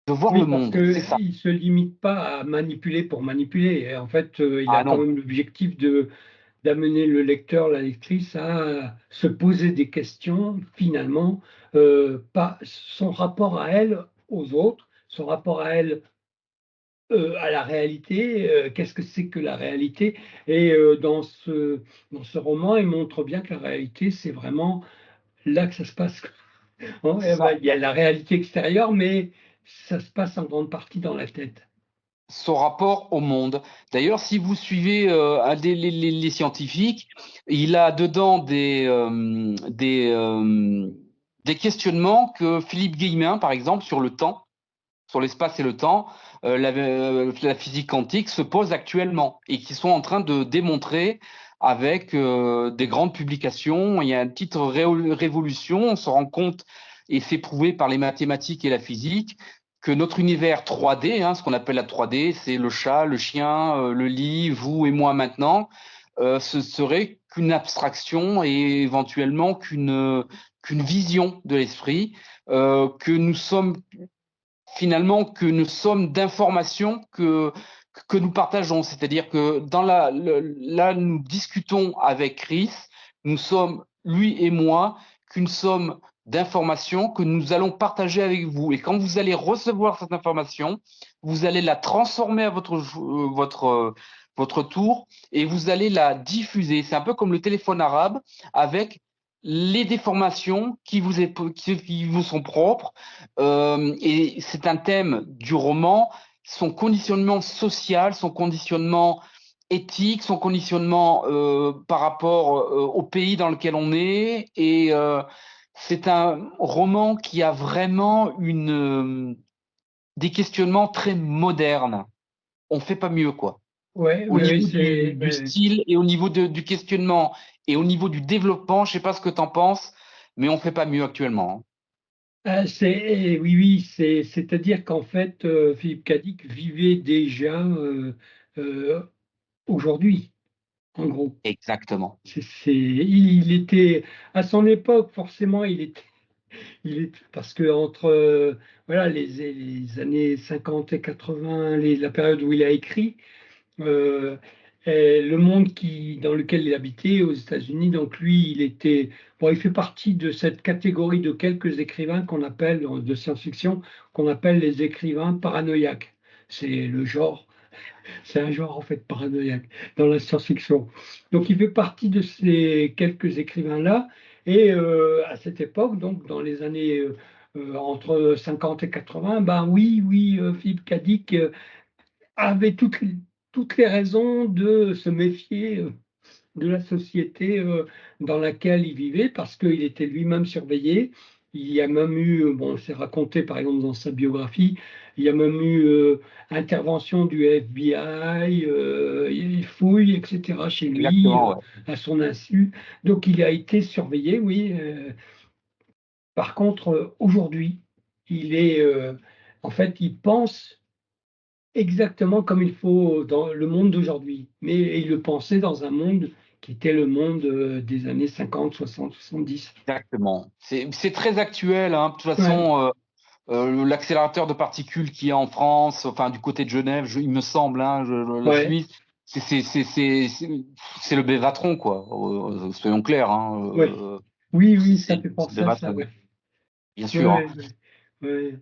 Speaker 2: voir
Speaker 1: Oui,
Speaker 2: le
Speaker 1: parce
Speaker 2: monde. C'est ça.
Speaker 1: qu'il ne se limite pas à manipuler pour manipuler. Et en fait, il a
Speaker 2: Ah
Speaker 1: quand
Speaker 2: non,
Speaker 1: même l'objectif d'amener le lecteur, la lectrice à se poser des questions, finalement, pas son rapport à elle, aux autres, son rapport à elle, à la réalité, qu'est-ce que c'est que la réalité? Et dans ce roman, il montre bien que la réalité, c'est vraiment là que ça se passe. Bon,
Speaker 2: c'est
Speaker 1: eh ben,
Speaker 2: ça.
Speaker 1: il y a la réalité extérieure, mais ça se passe en grande partie dans la tête.
Speaker 2: Son rapport au monde. D'ailleurs, si vous suivez les scientifiques, il a dedans des questionnements que Philippe Guillemin, par exemple, sur le temps, sur l'espace et le temps, la physique quantique se pose actuellement et qui sont en train de démontrer avec des grandes publications. Il y a une petite révolution, on se rend compte, et c'est prouvé par les mathématiques et la physique, que notre univers 3D, ce qu'on appelle la 3D, c'est le chat, le chien, le lit, vous et moi maintenant, ce serait qu'une abstraction et éventuellement qu'une vision de l'esprit, que nous sommes finalement que nous sommes d'informations que nous partageons. C'est-à-dire que là, nous discutons avec Chris, nous sommes, lui et moi, qu'une somme d'informations que nous allons partager avec vous. Et quand vous allez recevoir cette information, vous allez la transformer à votre tour et vous allez la diffuser. C'est un peu comme le téléphone arabe avec les déformations qui vous sont propres, et c'est un thème du roman, son conditionnement social, son conditionnement éthique, son conditionnement par rapport au pays dans lequel on est. Et c'est un roman qui a vraiment des questionnements très modernes. On ne fait pas mieux, quoi.
Speaker 1: Ouais,
Speaker 2: Au
Speaker 1: oui, oui,
Speaker 2: niveau du style et au niveau du questionnement et au niveau du développement, je ne sais pas ce que tu en penses, mais on ne fait pas mieux actuellement, hein.
Speaker 1: oui, oui, c'est-à-dire qu'en fait, Philippe Cadic vivait déjà euh, aujourd'hui, en gros.
Speaker 2: Exactement.
Speaker 1: Il était à son époque, forcément, parce que entre voilà les années 50 et 80, la période où il a écrit. euh, et le monde dans lequel il habitait aux États-Unis, donc lui, bon, il fait partie de cette catégorie de quelques écrivains de science-fiction, qu'on appelle les écrivains paranoïaques. C'est le genre, c'est un genre en fait paranoïaque dans la science-fiction. Donc il fait partie de ces quelques écrivains-là, et à cette époque, donc dans les années entre 50 et 80, ben oui, oui, Philippe Cadic avait toutes les raisons de se méfier de la société dans laquelle il vivait parce qu'il était lui-même surveillé. Il y a même eu, bon, c'est raconté par exemple dans sa biographie, il y a même eu intervention du FBI, il fouille, etc. chez lui,
Speaker 2: Exactement, ouais.
Speaker 1: à son insu. Donc il a été surveillé, oui. Par contre, aujourd'hui, il est, en fait, il pense exactement comme il faut dans le monde d'aujourd'hui. Mais il le pensait dans un monde qui était le monde des années 50, 60, 70.
Speaker 2: Exactement. C'est très actuel, hein. De toute
Speaker 1: Ouais,
Speaker 2: façon, l'accélérateur de particules qui est en France, enfin du côté de Genève, il me semble, hein, la
Speaker 1: ouais,
Speaker 2: Suisse, c'est le Bévatron, quoi. Soyons clairs, hein,
Speaker 1: ouais. Oui, oui, ça fait
Speaker 2: c'est le
Speaker 1: penser à ça,
Speaker 2: Bévatron,
Speaker 1: ouais.
Speaker 2: bien sûr, hein.
Speaker 1: Ouais, ouais, ouais.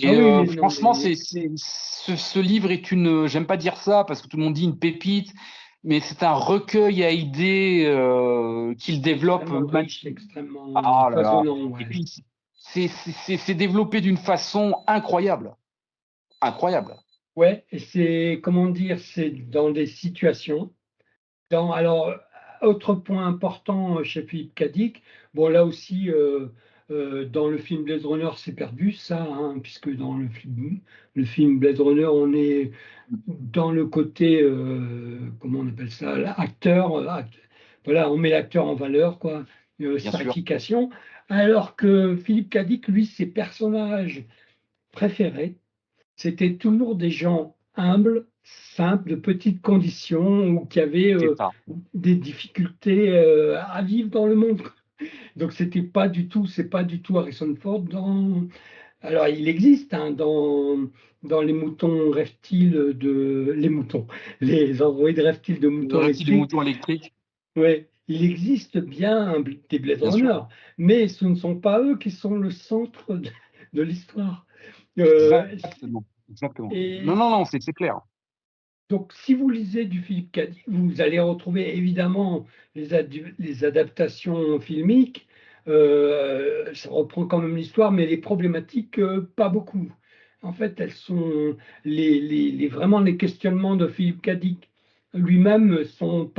Speaker 1: Ah
Speaker 2: Et
Speaker 1: oui, non,
Speaker 2: franchement,
Speaker 1: mais
Speaker 2: ce livre est j'aime pas dire ça parce que tout le monde dit une pépite, mais c'est un recueil à idées qu'il développe.
Speaker 1: extrêmement riche, extrêmement
Speaker 2: Ah là là.
Speaker 1: foisonnant,
Speaker 2: Et
Speaker 1: ouais.
Speaker 2: puis, c'est développé d'une façon incroyable. Incroyable.
Speaker 1: Ouais, et c'est, comment dire, c'est dans des situations. Alors, autre point important chez Philippe Cadic, bon là aussi, dans le film Blade Runner, c'est perdu ça, hein, puisque dans le film Blade Runner, on est dans le côté, comment on appelle ça, acteur, voilà, on met l'acteur en valeur, quoi,
Speaker 2: bien sûr.
Speaker 1: scarification. Alors que Philippe Cadic, lui, ses personnages préférés, c'était toujours des gens humbles, simples, de petites conditions, ou qui avaient
Speaker 2: C'est ça.
Speaker 1: des difficultés à vivre dans le monde. Donc c'est pas du tout Harrison Ford dans. Alors il existe hein, dans les moutons reptiles les moutons, les androïdes reptiles de
Speaker 2: Le
Speaker 1: moutons
Speaker 2: reptile du
Speaker 1: électriques.
Speaker 2: mouton électrique,
Speaker 1: Ouais, il existe bien des Blade
Speaker 2: bien sûr.
Speaker 1: Runner, mais ce ne sont pas eux qui sont le centre de l'histoire. Euh,
Speaker 2: Exactement. Exactement. Non,
Speaker 1: et
Speaker 2: non, non, c'est clair.
Speaker 1: donc, si vous lisez du Philippe Cadic, vous allez retrouver évidemment les adaptations filmiques. Ça reprend quand même l'histoire, mais les problématiques, pas beaucoup. En fait, elles sont vraiment les questionnements de Philippe Cadic lui-même sont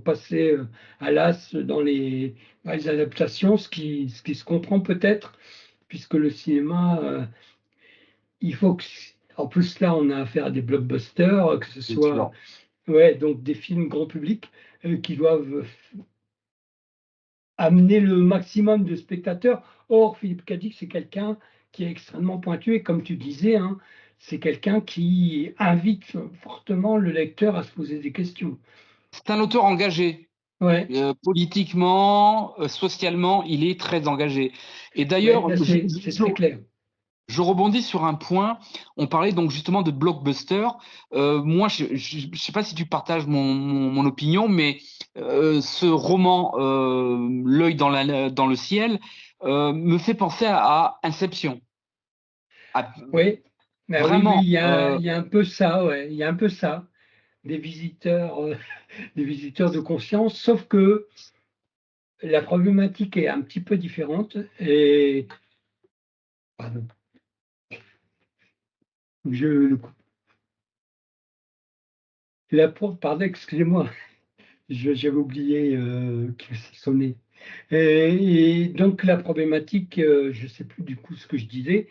Speaker 1: passés à l'as dans les adaptations, ce qui se comprend peut-être, puisque le cinéma, il faut que. En plus, là, on a affaire à des blockbusters, que ce
Speaker 2: C'est
Speaker 1: soit
Speaker 2: sûr.
Speaker 1: ouais, donc des films grand public qui doivent amener le maximum de spectateurs. Or, Philippe Cadic, c'est quelqu'un qui est extrêmement pointu et comme tu disais, hein, c'est quelqu'un qui invite fortement le lecteur à se poser des questions.
Speaker 2: C'est un auteur engagé.
Speaker 1: Ouais,
Speaker 2: Politiquement, socialement, il est très engagé. Et
Speaker 1: ouais,
Speaker 2: d'ailleurs,
Speaker 1: là c'est très clair.
Speaker 2: je rebondis sur un point. On parlait donc justement de blockbuster. Moi, je ne sais pas si tu partages mon opinion, mais ce roman, L'œil dans le ciel, me fait penser à Inception. À-
Speaker 1: Oui, ben oui, oui,
Speaker 2: vraiment,
Speaker 1: il y a un peu ça, ouais, il y a un peu ça, des visiteurs, des visiteurs de conscience, sauf que la problématique est un petit peu différente et pardon, je pardon, excusez-moi, j'avais oublié que ça sonnait. Et donc la problématique, je ne sais plus du coup ce que je disais,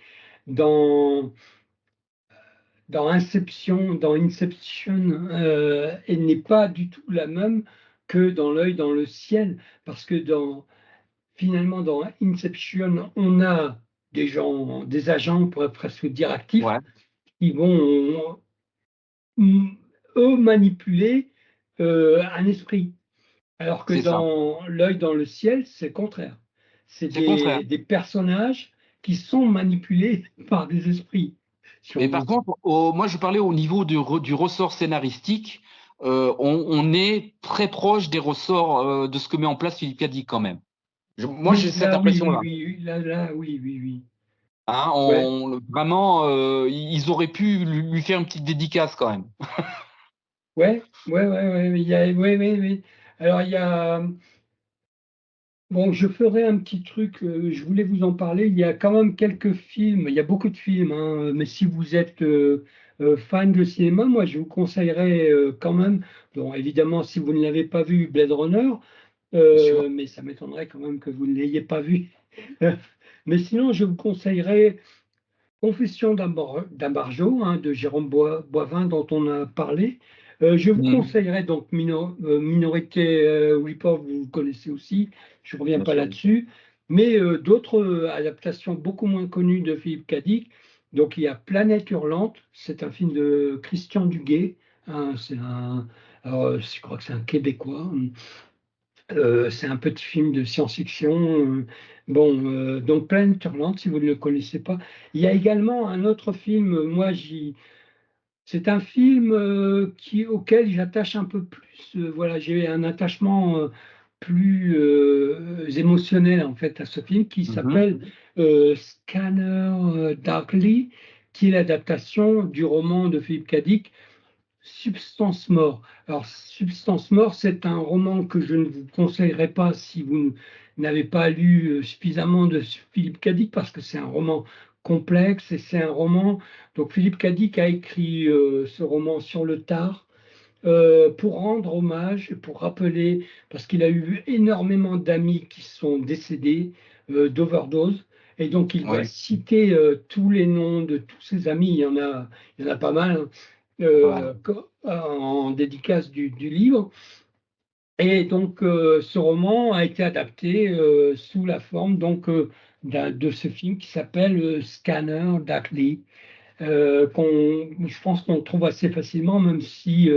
Speaker 1: dans, dans Inception, elle n'est pas du tout la même que dans L'œil dans le ciel, parce que finalement dans Inception, on a des gens, des agents, on pourrait presque dire actifs,
Speaker 2: ouais,
Speaker 1: qui vont eux manipuler un esprit. Alors que
Speaker 2: c'est ça.
Speaker 1: dans L'œil dans le ciel, c'est le contraire. C'est
Speaker 2: C'est le contraire.
Speaker 1: des personnages qui sont manipulés par des esprits,
Speaker 2: Mais par
Speaker 1: sûrement.
Speaker 2: contre, moi, je parlais au niveau du ressort scénaristique. On est très proche des ressorts de ce que met en place Philippe Cadic quand même. Moi, j'ai
Speaker 1: Oui,
Speaker 2: cette
Speaker 1: là, oui, oui,
Speaker 2: impression-là.
Speaker 1: oui, oui, là, oui, oui, oui.
Speaker 2: Hein,
Speaker 1: Ouais,
Speaker 2: vraiment, ils auraient pu lui faire une petite dédicace quand même.
Speaker 1: ouais, ouais, ouais, ouais, ouais, ouais, ouais. Alors, il y a, bon, je ferai un petit truc, je voulais vous en parler. Il y a quand même quelques films, il y a beaucoup de films, hein, mais si vous êtes fan de cinéma, moi je vous conseillerais quand même, bon, évidemment, si vous ne l'avez pas vu, Blade Runner,
Speaker 2: Bien sûr.
Speaker 1: mais ça m'étonnerait quand même que vous ne l'ayez pas vu. Mais sinon, je vous conseillerais Confession d'un barjo hein, de Jérôme Boivin dont on a parlé. Je vous
Speaker 2: Mhm.
Speaker 1: conseillerais donc Minorité Report, vous connaissez aussi, je ne reviens
Speaker 2: Bien
Speaker 1: pas
Speaker 2: sûr.
Speaker 1: là-dessus, mais d'autres adaptations beaucoup moins connues de Philippe Cadic. Donc il y a Planète Hurlante, c'est un film de Christian Duguay, hein, alors, je crois que c'est un Québécois. C'est un petit film de science-fiction. Bon, donc Planète Hurlante, si vous ne le connaissez pas. Il y a également un autre film, c'est un film auquel j'attache un peu plus. Voilà, j'ai un attachement plus émotionnel en fait à ce film qui
Speaker 2: Mhm.
Speaker 1: s'appelle Scanner Darkly, qui est l'adaptation du roman de Philippe Cadic Substance Mort. Alors, Substance Mort, c'est un roman que je ne vous conseillerais pas si vous n'avez pas lu suffisamment de Philippe Cadic, parce que c'est un roman complexe et c'est un roman. Donc, Philippe Cadic a écrit ce roman sur le tard pour rendre hommage, pour rappeler, parce qu'il a eu énormément d'amis qui sont décédés d'overdose. Et donc, il doit
Speaker 2: Oui.
Speaker 1: citer tous les noms de tous ses amis. Il y en a pas mal. Hein
Speaker 2: Ouais.
Speaker 1: en dédicace du livre. Et donc, ce roman a été adapté sous la forme de ce film qui s'appelle Scanner Darkly, je pense qu'on trouve assez facilement, même si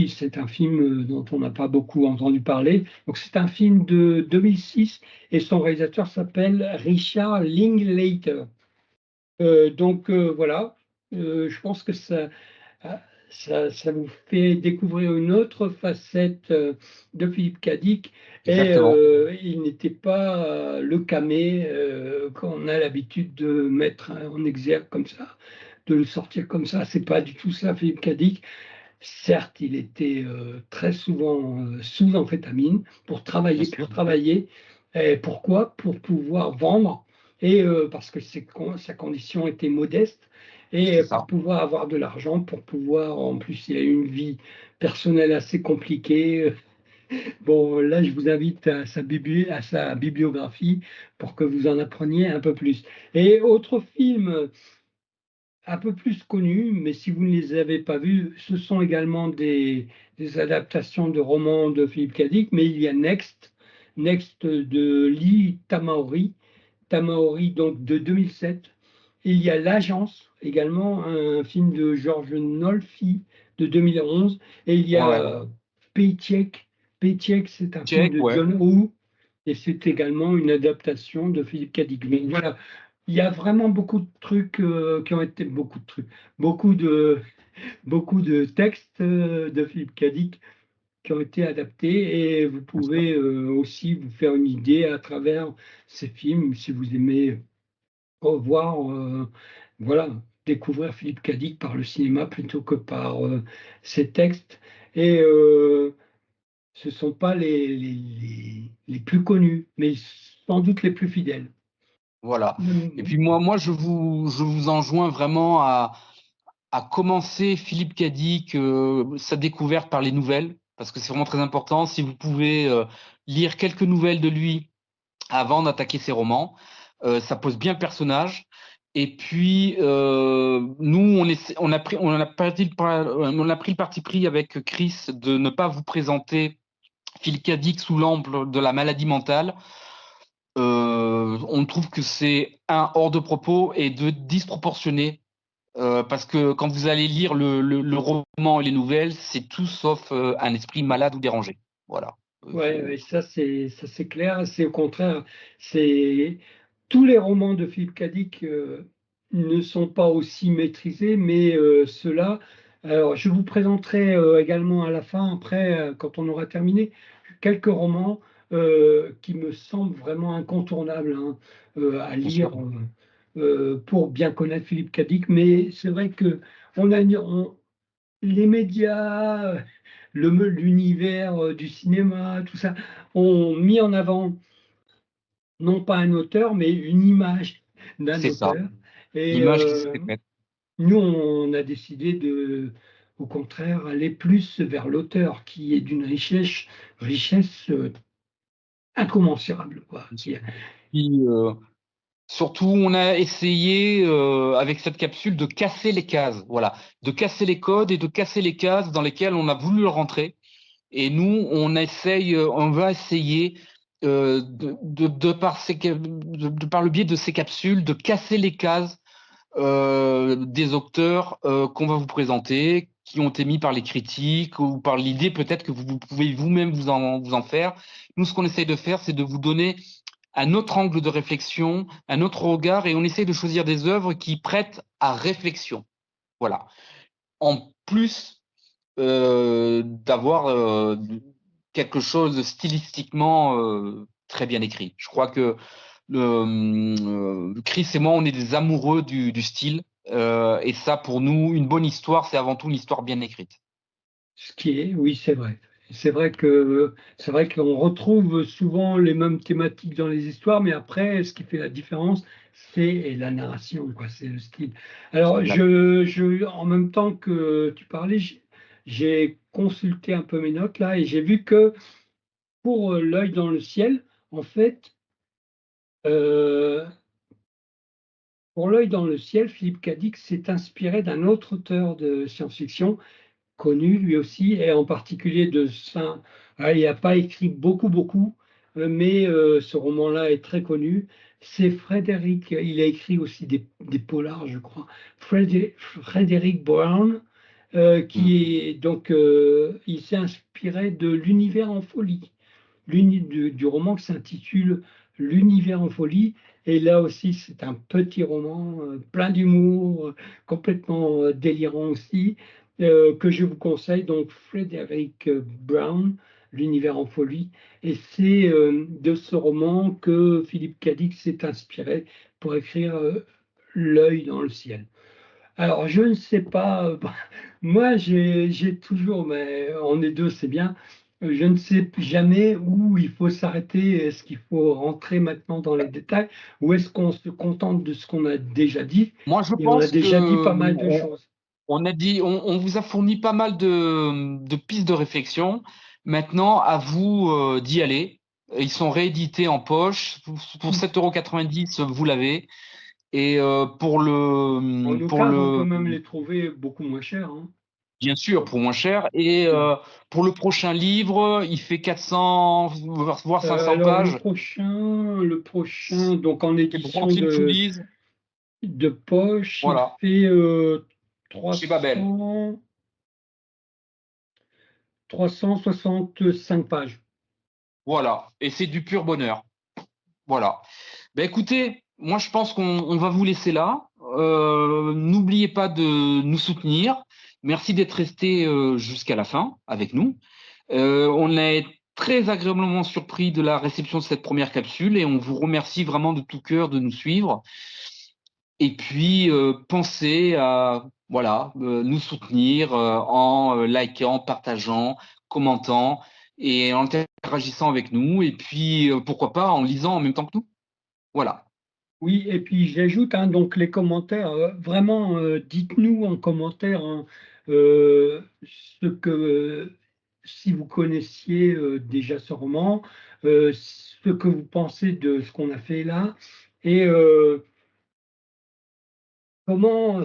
Speaker 1: c'est un film dont on n'a pas beaucoup entendu parler. Donc, c'est un film de 2006 et son réalisateur s'appelle Richard Linklater. Voilà. Je pense que ah, ça vous fait découvrir une autre facette de Philippe Cadic et
Speaker 2: Exactement.
Speaker 1: il n'était pas le camé qu'on a l'habitude de mettre en exergue comme ça, de le sortir comme ça. C'est pas du tout ça, Philippe Cadic. Certes, il était très souvent sous amphétamine
Speaker 2: Bien
Speaker 1: pour
Speaker 2: sûr.
Speaker 1: travailler. Et pourquoi? Pour pouvoir vendre et parce que sa condition était modeste et
Speaker 2: C'est
Speaker 1: pour
Speaker 2: ça.
Speaker 1: pouvoir avoir de l'argent, pour pouvoir, en plus, il a eu une vie personnelle assez compliquée. Bon, là, je vous invite à sa bibliographie pour que vous en appreniez un peu plus. Et autre film un peu plus connus, mais si vous ne les avez pas vus, ce sont également des adaptations de romans de Philippe Cadic, mais il y a Next de Lee Tamaori, Tamaori donc de 2007. Il y a L'Agence, également un film de Georges Nolfi de 2011, et il y
Speaker 2: Ouais, ouais.
Speaker 1: a Paycheck. Paycheck, c'est un film
Speaker 2: Check,
Speaker 1: de
Speaker 2: ouais.
Speaker 1: John Woo, et c'est également une adaptation de Philippe Cadic. Mais voilà, il y a vraiment beaucoup de trucs qui ont été beaucoup de trucs, beaucoup de beaucoup de textes de Philippe Cadic qui ont été adaptés et vous
Speaker 2: Bien sûr.
Speaker 1: pouvez aussi vous faire une idée à travers ces films si vous aimez revoir, voilà, découvrir Philippe Cadic par le cinéma plutôt que par ses textes. Et ce ne sont pas les plus connus, mais sans doute les plus fidèles.
Speaker 2: Voilà. Et
Speaker 1: Hum,
Speaker 2: puis moi, je vous enjoins vraiment à commencer Philippe Cadic, sa découverte par les nouvelles, parce que c'est vraiment très important. Si vous pouvez lire quelques nouvelles de lui avant d'attaquer ses romans, ça pose bien le personnage. Et puis, nous, on a pris le parti pris avec Chris de ne pas vous présenter Philippe Cadic sous l'angle de la maladie mentale. On trouve que c'est hors de propos et disproportionné parce que quand vous allez lire le roman et les nouvelles, c'est tout sauf un esprit malade ou dérangé. Voilà.
Speaker 1: Ouais, ouais, ça c'est clair. C'est au contraire, c'est tous les romans de Philippe Cadic ne sont pas aussi maîtrisés, mais ceux-là. Alors, je vous présenterai également à la fin, après, quand on aura terminé, quelques romans qui me semblent vraiment incontournables hein, à
Speaker 2: Bien sûr.
Speaker 1: lire pour bien connaître Philippe Cadic. Mais c'est vrai que les médias, l'univers du cinéma, tout ça, ont mis en avant non pas un auteur, mais une image d'un
Speaker 2: C'est ça.
Speaker 1: auteur. Et
Speaker 2: L'image qui s'était faite.
Speaker 1: nous, on a décidé au contraire, aller plus vers l'auteur, qui est d'une richesse incommensurable, quoi.
Speaker 2: Puis, surtout, on a essayé avec cette capsule de casser les cases, voilà, de casser les codes et de casser les cases dans lesquelles on a voulu le rentrer. Et nous, on va essayer de par le biais de ces capsules, de casser les cases des auteurs qu'on va vous présenter, qui ont été mis par les critiques ou par l'idée peut-être que vous pouvez vous-même vous en faire. Nous, ce qu'on essaye de faire, c'est de vous donner un autre angle de réflexion, un autre regard, et on essaye de choisir des œuvres qui prêtent à réflexion. Voilà. En plus d'avoir quelque chose de stylistiquement très bien écrit. Je crois que Chris et moi, on est des amoureux du style. Et ça, pour nous, une bonne histoire, c'est avant tout une histoire bien écrite.
Speaker 1: Ce qui est, oui, c'est vrai. C'est vrai qu'on retrouve souvent les mêmes thématiques dans les histoires, mais après, ce qui fait la différence, c'est la narration, quoi, c'est le style. Alors, en même temps que tu parlais, j'ai consulté un peu mes notes là et j'ai vu que pour L'œil dans le ciel, en fait, euh, pour L'œil dans le ciel, Philippe Cadic s'est inspiré d'un autre auteur de science-fiction connu lui aussi, et en particulier de Saint. Il n'a pas écrit beaucoup, mais ce roman-là est très connu. C'est Frédéric, il a écrit aussi des polars, je crois. Frédéric Brown,
Speaker 2: Mm.
Speaker 1: qui est donc, il s'est inspiré de l'univers en folie, du roman qui s'intitule L'univers en folie. Et là aussi, c'est un petit roman plein d'humour, complètement délirant aussi, que je vous conseille. Donc, Frédéric Brown, L'univers en folie. Et c'est de ce roman que Philippe Cadic s'est inspiré pour écrire L'œil dans le ciel. Alors, je ne sais pas, moi j'ai toujours, mais on est deux, c'est bien, je ne sais jamais où il faut s'arrêter, est-ce qu'il faut rentrer maintenant dans les détails, ou est-ce qu'on se contente de ce qu'on a déjà dit,
Speaker 2: Moi, je
Speaker 1: et on a
Speaker 2: pense
Speaker 1: déjà dit
Speaker 2: que
Speaker 1: pas mal de choses.
Speaker 2: on a dit, on vous a fourni pas mal de pistes de réflexion. Maintenant, à vous d'y aller. Ils sont réédités en poche. Pour 7,90 €, vous l'avez. Et
Speaker 1: En occasion, on peut même les trouver beaucoup moins chers, hein.
Speaker 2: bien sûr, pour moins cher. Et pour le prochain livre, il fait 400, voire 500
Speaker 1: Alors
Speaker 2: pages.
Speaker 1: le prochain, donc en
Speaker 2: C'est
Speaker 1: édition
Speaker 2: Brooklyn to Lise.
Speaker 1: de poche, il
Speaker 2: Voilà.
Speaker 1: fait
Speaker 2: Chez Babel.
Speaker 1: 300. 365 pages.
Speaker 2: Voilà. Et c'est du pur bonheur. Voilà. Ben écoutez, moi je pense qu'on va vous laisser là. N'oubliez pas de nous soutenir. Merci d'être resté jusqu'à la fin avec nous. On est très agréablement surpris de la réception de cette première capsule et on vous remercie vraiment de tout cœur de nous suivre. Et puis pensez à voilà nous soutenir en likant, partageant, commentant et en interagissant avec nous. Et puis pourquoi pas en lisant en même temps que nous. Voilà.
Speaker 1: Oui, et puis j'ajoute hein, donc les commentaires. Vraiment, dites-nous en commentaire hein, ce que si vous connaissiez déjà ce roman, ce que vous pensez de ce qu'on a fait là, et comment,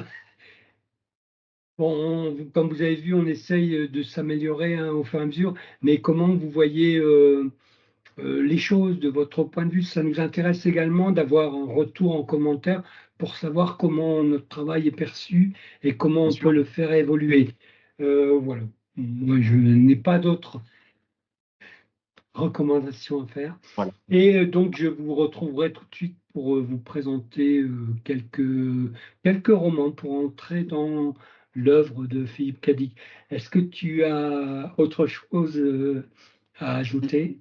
Speaker 1: bon, comme vous avez vu, on essaye de s'améliorer hein, au fur et à mesure, mais comment vous voyez les choses de votre point de vue. Ça nous intéresse également d'avoir un retour en commentaire pour savoir comment notre travail est perçu et comment
Speaker 2: Bien
Speaker 1: on peut
Speaker 2: sûr.
Speaker 1: le faire évoluer. Voilà. Moi, je n'ai pas d'autres recommandations à faire.
Speaker 2: Voilà.
Speaker 1: Et donc, je vous retrouverai tout de suite pour vous présenter quelques romans pour entrer dans l'œuvre de Philippe Cadic. Est-ce que tu as autre chose à ajouter?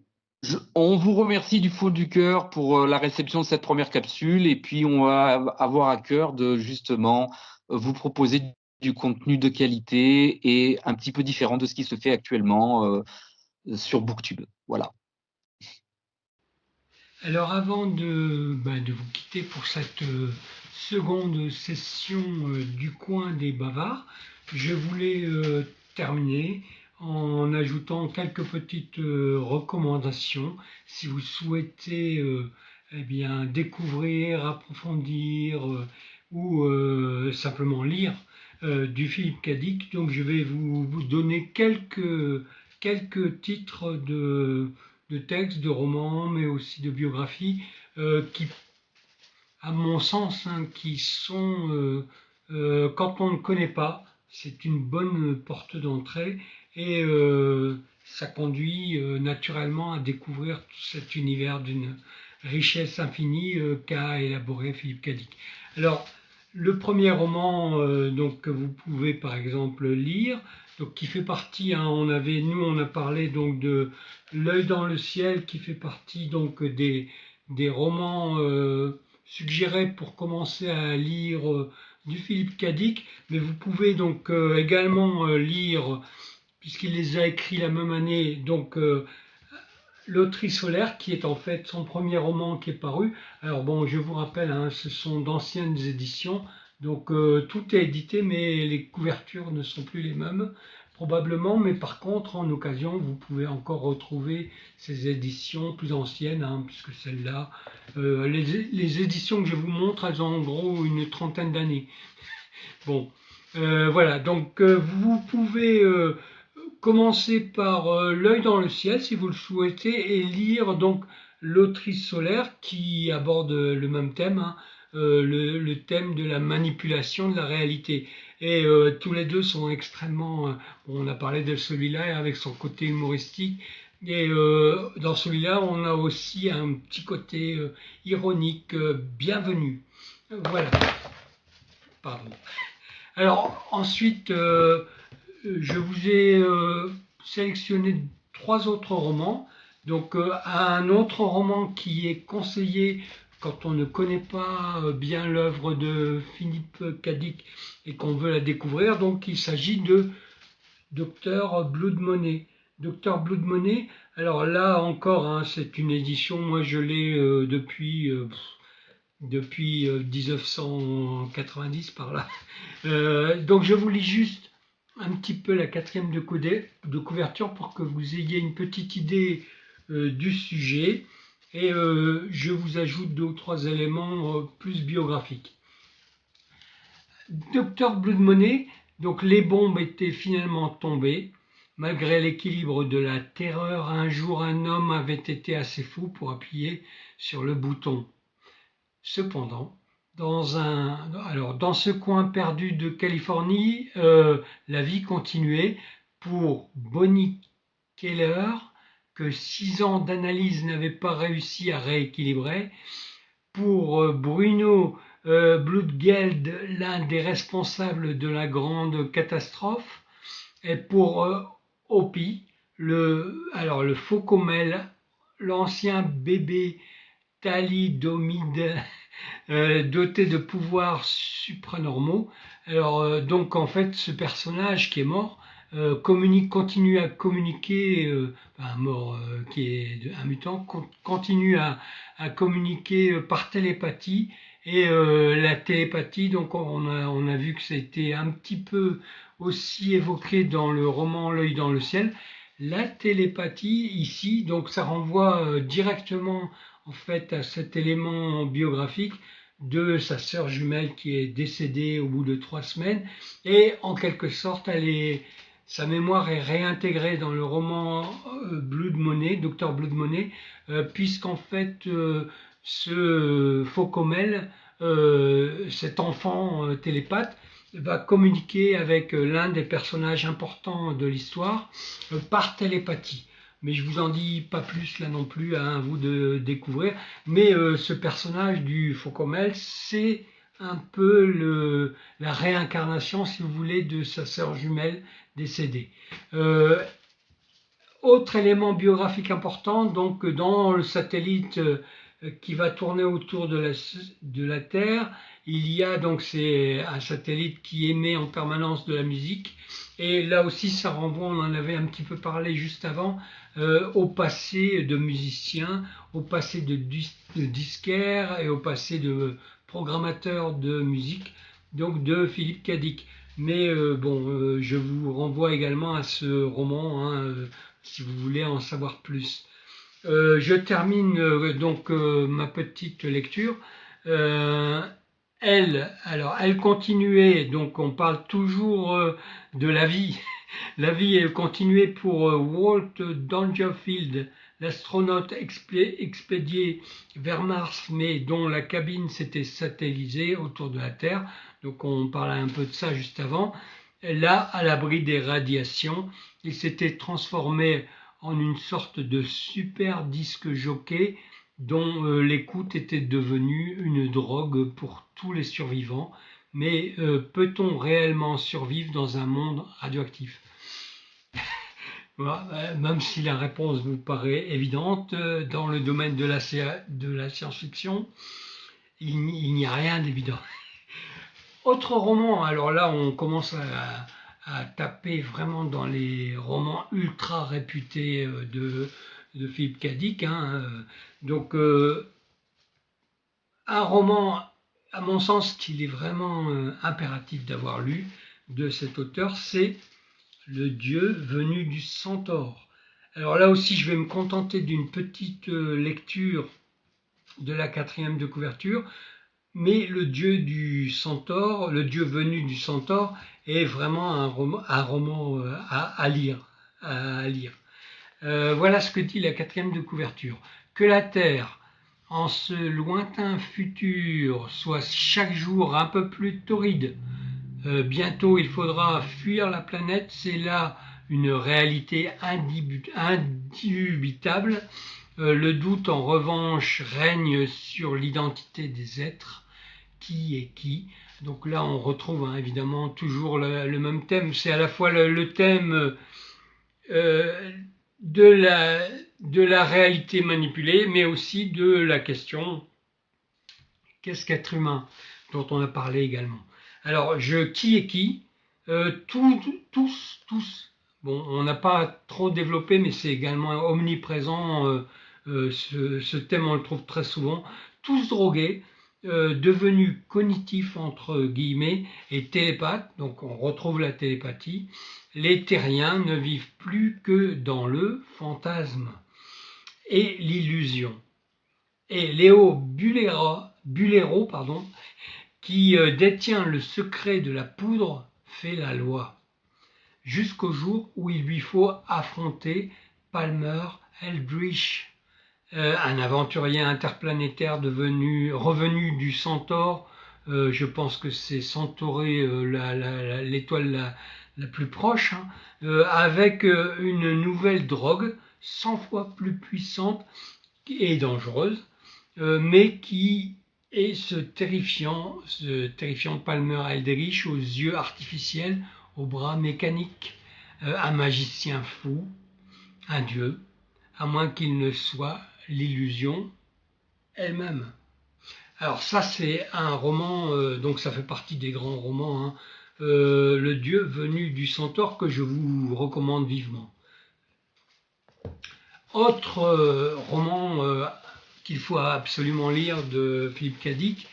Speaker 2: On vous remercie du fond du cœur pour la réception de cette première capsule et puis on va avoir à cœur de justement vous proposer du contenu de qualité et un petit peu différent de ce qui se fait actuellement sur Booktube. Voilà.
Speaker 1: Alors avant de vous quitter pour cette seconde session du coin des bavards, je voulais terminer en ajoutant quelques petites recommandations si vous souhaitez eh bien, découvrir, approfondir ou simplement lire du Philippe Cadic. Donc je vais vous donner quelques titres de textes, de romans, mais aussi de biographies, qui, à mon sens, hein, qui sont, quand on ne connaît pas, c'est une bonne porte d'entrée et ça conduit naturellement à découvrir tout cet univers d'une richesse infinie qu'a élaboré Philippe Cadic. Alors, le premier roman donc, que vous pouvez par exemple lire, donc, qui fait partie, hein, on a parlé donc de L'œil dans le ciel, qui fait partie donc des romans suggérés pour commencer à lire du Philippe Cadic, mais vous pouvez donc également lire, puisqu'il les a écrits la même année, donc Loterie solaire, qui est en fait son premier roman qui est paru. Alors bon, je vous rappelle, hein, ce sont d'anciennes éditions, donc tout est édité, mais les couvertures ne sont plus les mêmes, probablement. Mais par contre, en occasion, vous pouvez encore retrouver ces éditions plus anciennes, hein, puisque celles-là, les éditions que je vous montre, elles ont en gros une trentaine d'années. Bon, Voilà, donc vous pouvez commencer par L'œil dans le ciel si vous le souhaitez et lire donc L'autrice solaire qui aborde le même thème, hein, le thème de la manipulation de la réalité. Et tous les deux sont extrêmement. On a parlé de celui-là avec son côté humoristique. Et dans celui-là, on a aussi un petit côté ironique, bienvenu. Voilà, pardon. Alors ensuite, je vous ai sélectionné trois autres romans. Donc un autre roman qui est conseillé quand on ne connaît pas bien l'œuvre de Philippe Cadic et qu'on veut la découvrir. Donc il s'agit de Docteur Blood Money. Docteur Blood Money, alors là encore, hein, c'est une édition, moi je l'ai depuis 1990 par là. Donc je vous lis juste un petit peu la quatrième de couverture pour que vous ayez une petite idée du sujet et je vous ajoute deux ou trois éléments plus biographiques. Docteur Blood Money, donc les bombes étaient finalement tombées. Malgré l'équilibre de la terreur, un jour un homme avait été assez fou pour appuyer sur le bouton. Cependant, dans ce coin perdu de Californie, la vie continuait pour Bonnie Keller, que 6 ans d'analyse n'avaient pas réussi à rééquilibrer, pour Bruno Blutgeld, l'un des responsables de la grande catastrophe, et pour Hopi, le Faucomel, l'ancien bébé thalidomide doté de pouvoirs supranormaux. Alors donc en fait ce personnage qui est mort continue à communiquer, qui est un mutant, continue à communiquer par télépathie. Et la télépathie, donc on a vu que c'était un petit peu aussi évoqué dans le roman L'œil dans le ciel. La télépathie ici, donc ça renvoie directement en fait à cet élément biographique de sa sœur jumelle qui est décédée au bout de 3 semaines et en quelque sorte sa mémoire est réintégrée dans le roman Blood Money, Docteur Blood Money, puisqu'en fait ce Faucomel, cet enfant télépathe, va communiquer avec l'un des personnages importants de l'histoire par télépathie. Mais je vous en dis pas plus là non plus, à vous de découvrir. Mais ce personnage du Faucomel, c'est un peu la réincarnation, si vous voulez, de sa sœur jumelle décédée. Autre élément biographique important, donc dans le satellite qui va tourner autour de la Terre, il y a donc c'est un satellite qui émet en permanence de la musique. Et là aussi, ça renvoie, on en avait un petit peu parlé juste avant, au passé de musiciens, au passé de disquaires et au passé de programmateurs de musique, donc de Philippe Cadic. Mais je vous renvoie également à ce roman, hein, si vous voulez en savoir plus. Je termine donc ma petite lecture. Elle continuait, donc on parle toujours de la vie. La vie est continuée pour Walt Dangerfield, l'astronaute expédié vers Mars, mais dont la cabine s'était satellisée autour de la Terre. Donc on parlait un peu de ça juste avant. Là, à l'abri des radiations, il s'était transformé en une sorte de super disque jockey dont l'écoute était devenue une drogue pour tous les survivants. Mais peut-on réellement survivre dans un monde radioactif? Voilà, même si la réponse vous paraît évidente, dans le domaine de la science-fiction, il n'y a rien d'évident. Autre roman, alors là on commence à taper vraiment dans les romans ultra réputés de Philippe Cadic. Hein. Donc un roman, à mon sens, qu'il est vraiment impératif d'avoir lu de cet auteur, c'est Le Dieu venu du Centaure. Alors là aussi, je vais me contenter d'une petite lecture de la quatrième de couverture. mais le dieu du centaure, le dieu venu du centaure, est vraiment un roman à lire. À lire. Voilà ce que dit la quatrième de couverture. Que la Terre, en ce lointain futur, soit chaque jour un peu plus torride. Bientôt il faudra fuir la planète, c'est là une réalité indubitable. Le doute en revanche règne sur l'identité des êtres. Qui est qui? Donc là on retrouve évidemment toujours le même thème. C'est à la fois le thème euh, de, de la réalité manipulée, mais aussi de la question qu'est-ce qu'être humain, dont on a parlé également. Alors, qui est qui? Tous. Bon, on n'a pas trop développé, mais c'est également omniprésent. Ce thème, on le trouve très souvent. Tous drogués, devenus cognitifs, entre guillemets, et télépathes. Donc, on retrouve la télépathie. Les terriens ne vivent plus que dans le fantasme et l'illusion. Et Léo Bulero, qui détient le secret de la poudre, fait la loi, jusqu'au jour où il lui faut affronter Palmer Eldritch, un aventurier interplanétaire revenu du Centaure. Je pense que c'est Centauré, l'étoile la plus proche, avec une nouvelle drogue 100 fois plus puissante et dangereuse, mais qui est ce terrifiant Palmer Eldritch aux yeux artificiels, aux bras mécaniques, un magicien fou, un dieu, à moins qu'il ne soit l'illusion elle-même. Alors ça c'est un roman, donc ça fait partie des grands romans, Le dieu venu du centaure, que je vous recommande vivement. Autre roman qu'il faut absolument lire de Philippe Cadic,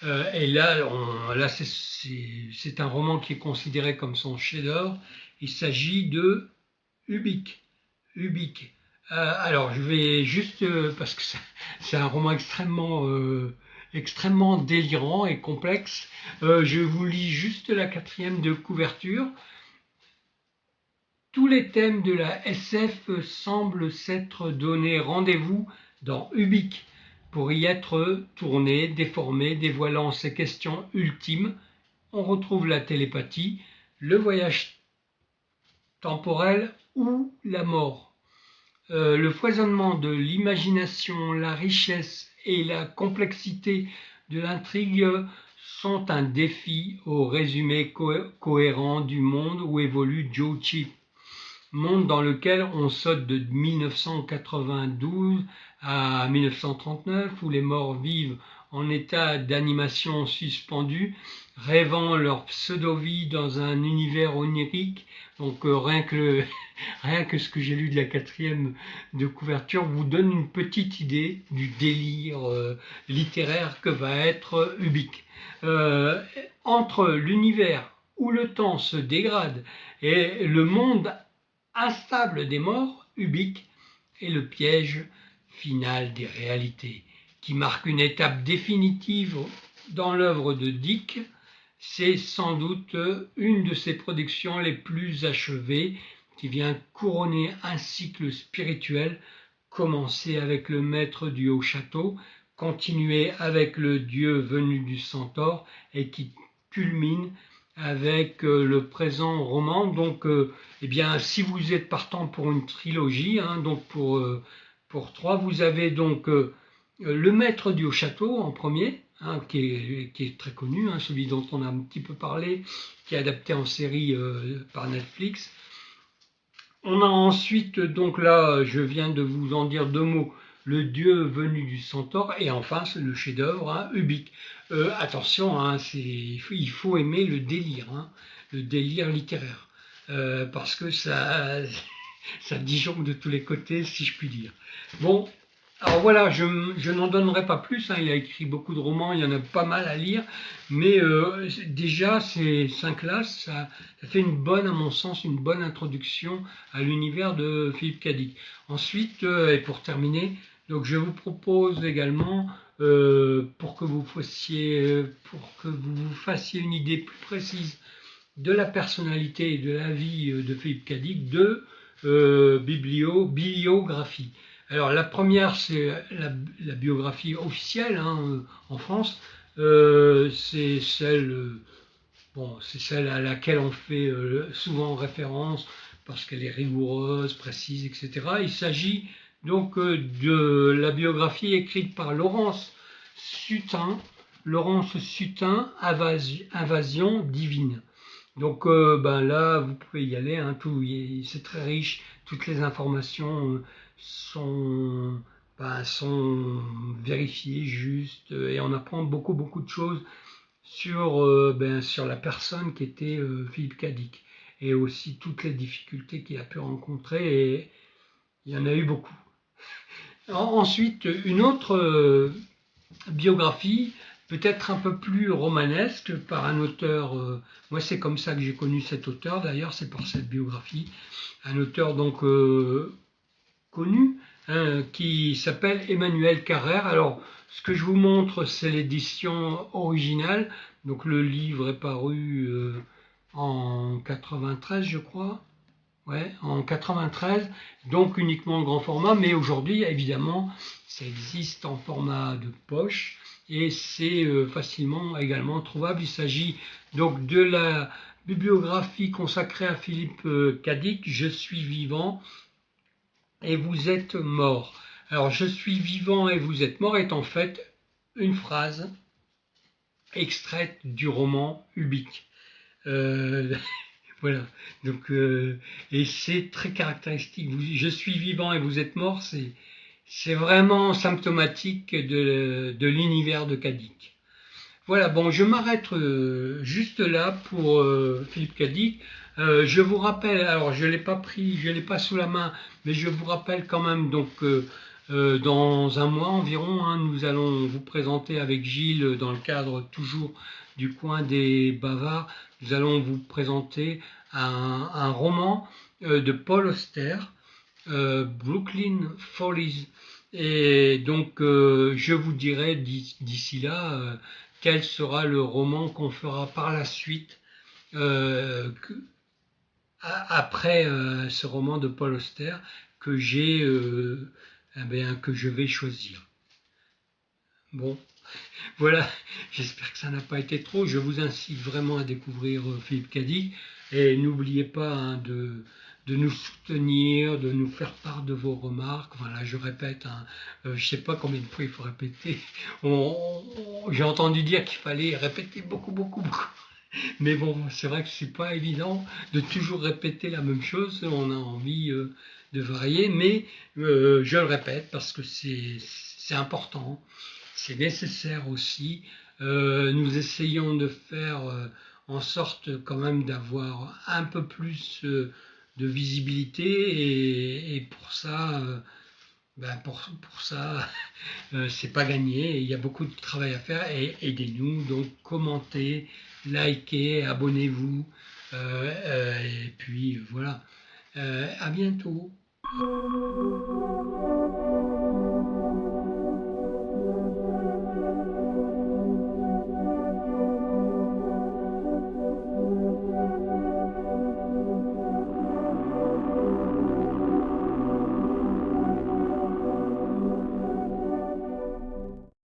Speaker 1: et là c'est un roman qui est considéré comme son chef-d'œuvre. Il s'agit de Ubik. Alors je vais juste, parce que c'est un roman extrêmement délirant et complexe, je vous lis juste la quatrième de couverture. Tous les thèmes de la SF semblent s'être donné rendez-vous dans Ubik pour y être tournés, déformés, dévoilant ces questions ultimes. On retrouve la télépathie, le voyage temporel ou la mort. Le foisonnement de l'imagination, la richesse et la complexité de l'intrigue sont un défi au résumé cohérent du monde où évolue Joe Chip. Monde dans lequel on saute de 1992 à 1939, où les morts vivent en état d'animation suspendue, rêvant leur pseudo-vie dans un univers onirique. Donc rien que ce que j'ai lu de la quatrième de couverture vous donne une petite idée du délire littéraire que va être Ubik. Entre l'univers où le temps se dégrade et le monde instable des morts, Ubik est le piège final des réalités, qui marque une étape définitive dans l'œuvre de Dick. C'est sans doute une de ses productions les plus achevées, qui vient couronner un cycle spirituel, commencé avec le maître du haut château, continué avec le dieu venu du centaure, et qui culmine avec le présent roman. Donc, eh bien, si vous êtes partant pour une trilogie, donc pour 3, vous avez donc le maître du haut château en premier, qui est très connu, celui dont on a un petit peu parlé, qui est adapté en série par Netflix. On a ensuite, donc là, je viens de vous en dire 2 mots, le dieu venu du centaure, et enfin le chef-d'œuvre, Ubik. Attention, il faut aimer le délire littéraire, parce que ça disjoncte de tous les côtés, si je puis dire. Bon, alors voilà, je n'en donnerai pas plus, il a écrit beaucoup de romans, il y en a pas mal à lire, mais déjà ces 5-là, ça fait à mon sens, une bonne introduction à l'univers de Philippe Cadic. Ensuite, et pour terminer, Donc je vous propose également, pour que vous fassiez une idée plus précise de la personnalité et de la vie de Philippe Cadic, deux biographies. Alors la première, c'est la biographie officielle hein, en France. C'est celle à laquelle on fait souvent référence parce qu'elle est rigoureuse, précise, etc. Il s'agit donc de la biographie écrite par Laurence Sutin, Invasion divine. Donc là, vous pouvez y aller, hein, c'est très riche, toutes les informations sont vérifiées, justes, et on apprend beaucoup, beaucoup de choses sur la personne qui était Philippe Cadic, et aussi toutes les difficultés qu'il a pu rencontrer, et il y en a eu beaucoup. Ensuite, une autre biographie, peut-être un peu plus romanesque, par un auteur, moi c'est comme ça que j'ai connu cet auteur d'ailleurs, c'est par cette biographie, un auteur donc connu, hein, qui s'appelle Emmanuel Carrère. Alors, ce que je vous montre, c'est l'édition originale, donc le livre est paru en 93, je crois. Ouais, en 93, donc uniquement en grand format, mais aujourd'hui, évidemment, ça existe en format de poche et c'est facilement également trouvable. Il s'agit donc de la bibliographie consacrée à Philippe Cadic, Je suis vivant et vous êtes mort. Alors, Je suis vivant et vous êtes mort est en fait une phrase extraite du roman Ubik. Euh, Voilà. Donc, et c'est très caractéristique. Je suis vivant et vous êtes mort, c'est vraiment symptomatique de l'univers de Cadic. Voilà, bon, je m'arrête juste là pour Philippe Cadic. Je vous rappelle, alors je l'ai pas pris, je l'ai pas sous la main, mais je vous rappelle quand même donc dans un mois environ, hein, nous allons vous présenter avec Gilles dans le cadre toujours du coin des Bavards, nous allons vous présenter un roman de Paul Auster, Brooklyn Follies. Et donc, je vous dirai d'ici là quel sera le roman qu'on fera par la suite après ce roman de Paul Auster que que je vais choisir. Bon, voilà, j'espère que ça n'a pas été trop. Je vous incite vraiment à découvrir Philippe Cadic et n'oubliez pas hein, de nous soutenir, de nous faire part de vos remarques. Voilà, je répète, hein, je ne sais pas combien de fois il faut répéter. J'ai entendu dire qu'il fallait répéter beaucoup, beaucoup, beaucoup. Mais bon, c'est vrai que c'est pas évident de toujours répéter la même chose. On a envie de varier, mais je le répète parce que c'est important, c'est nécessaire aussi. Nous essayons de faire en sorte quand même d'avoir un peu plus de visibilité et pour ça, pour ça, c'est pas gagné. Il y a beaucoup de travail à faire et aidez-nous donc commentez, likez, abonnez-vous et puis voilà. À bientôt.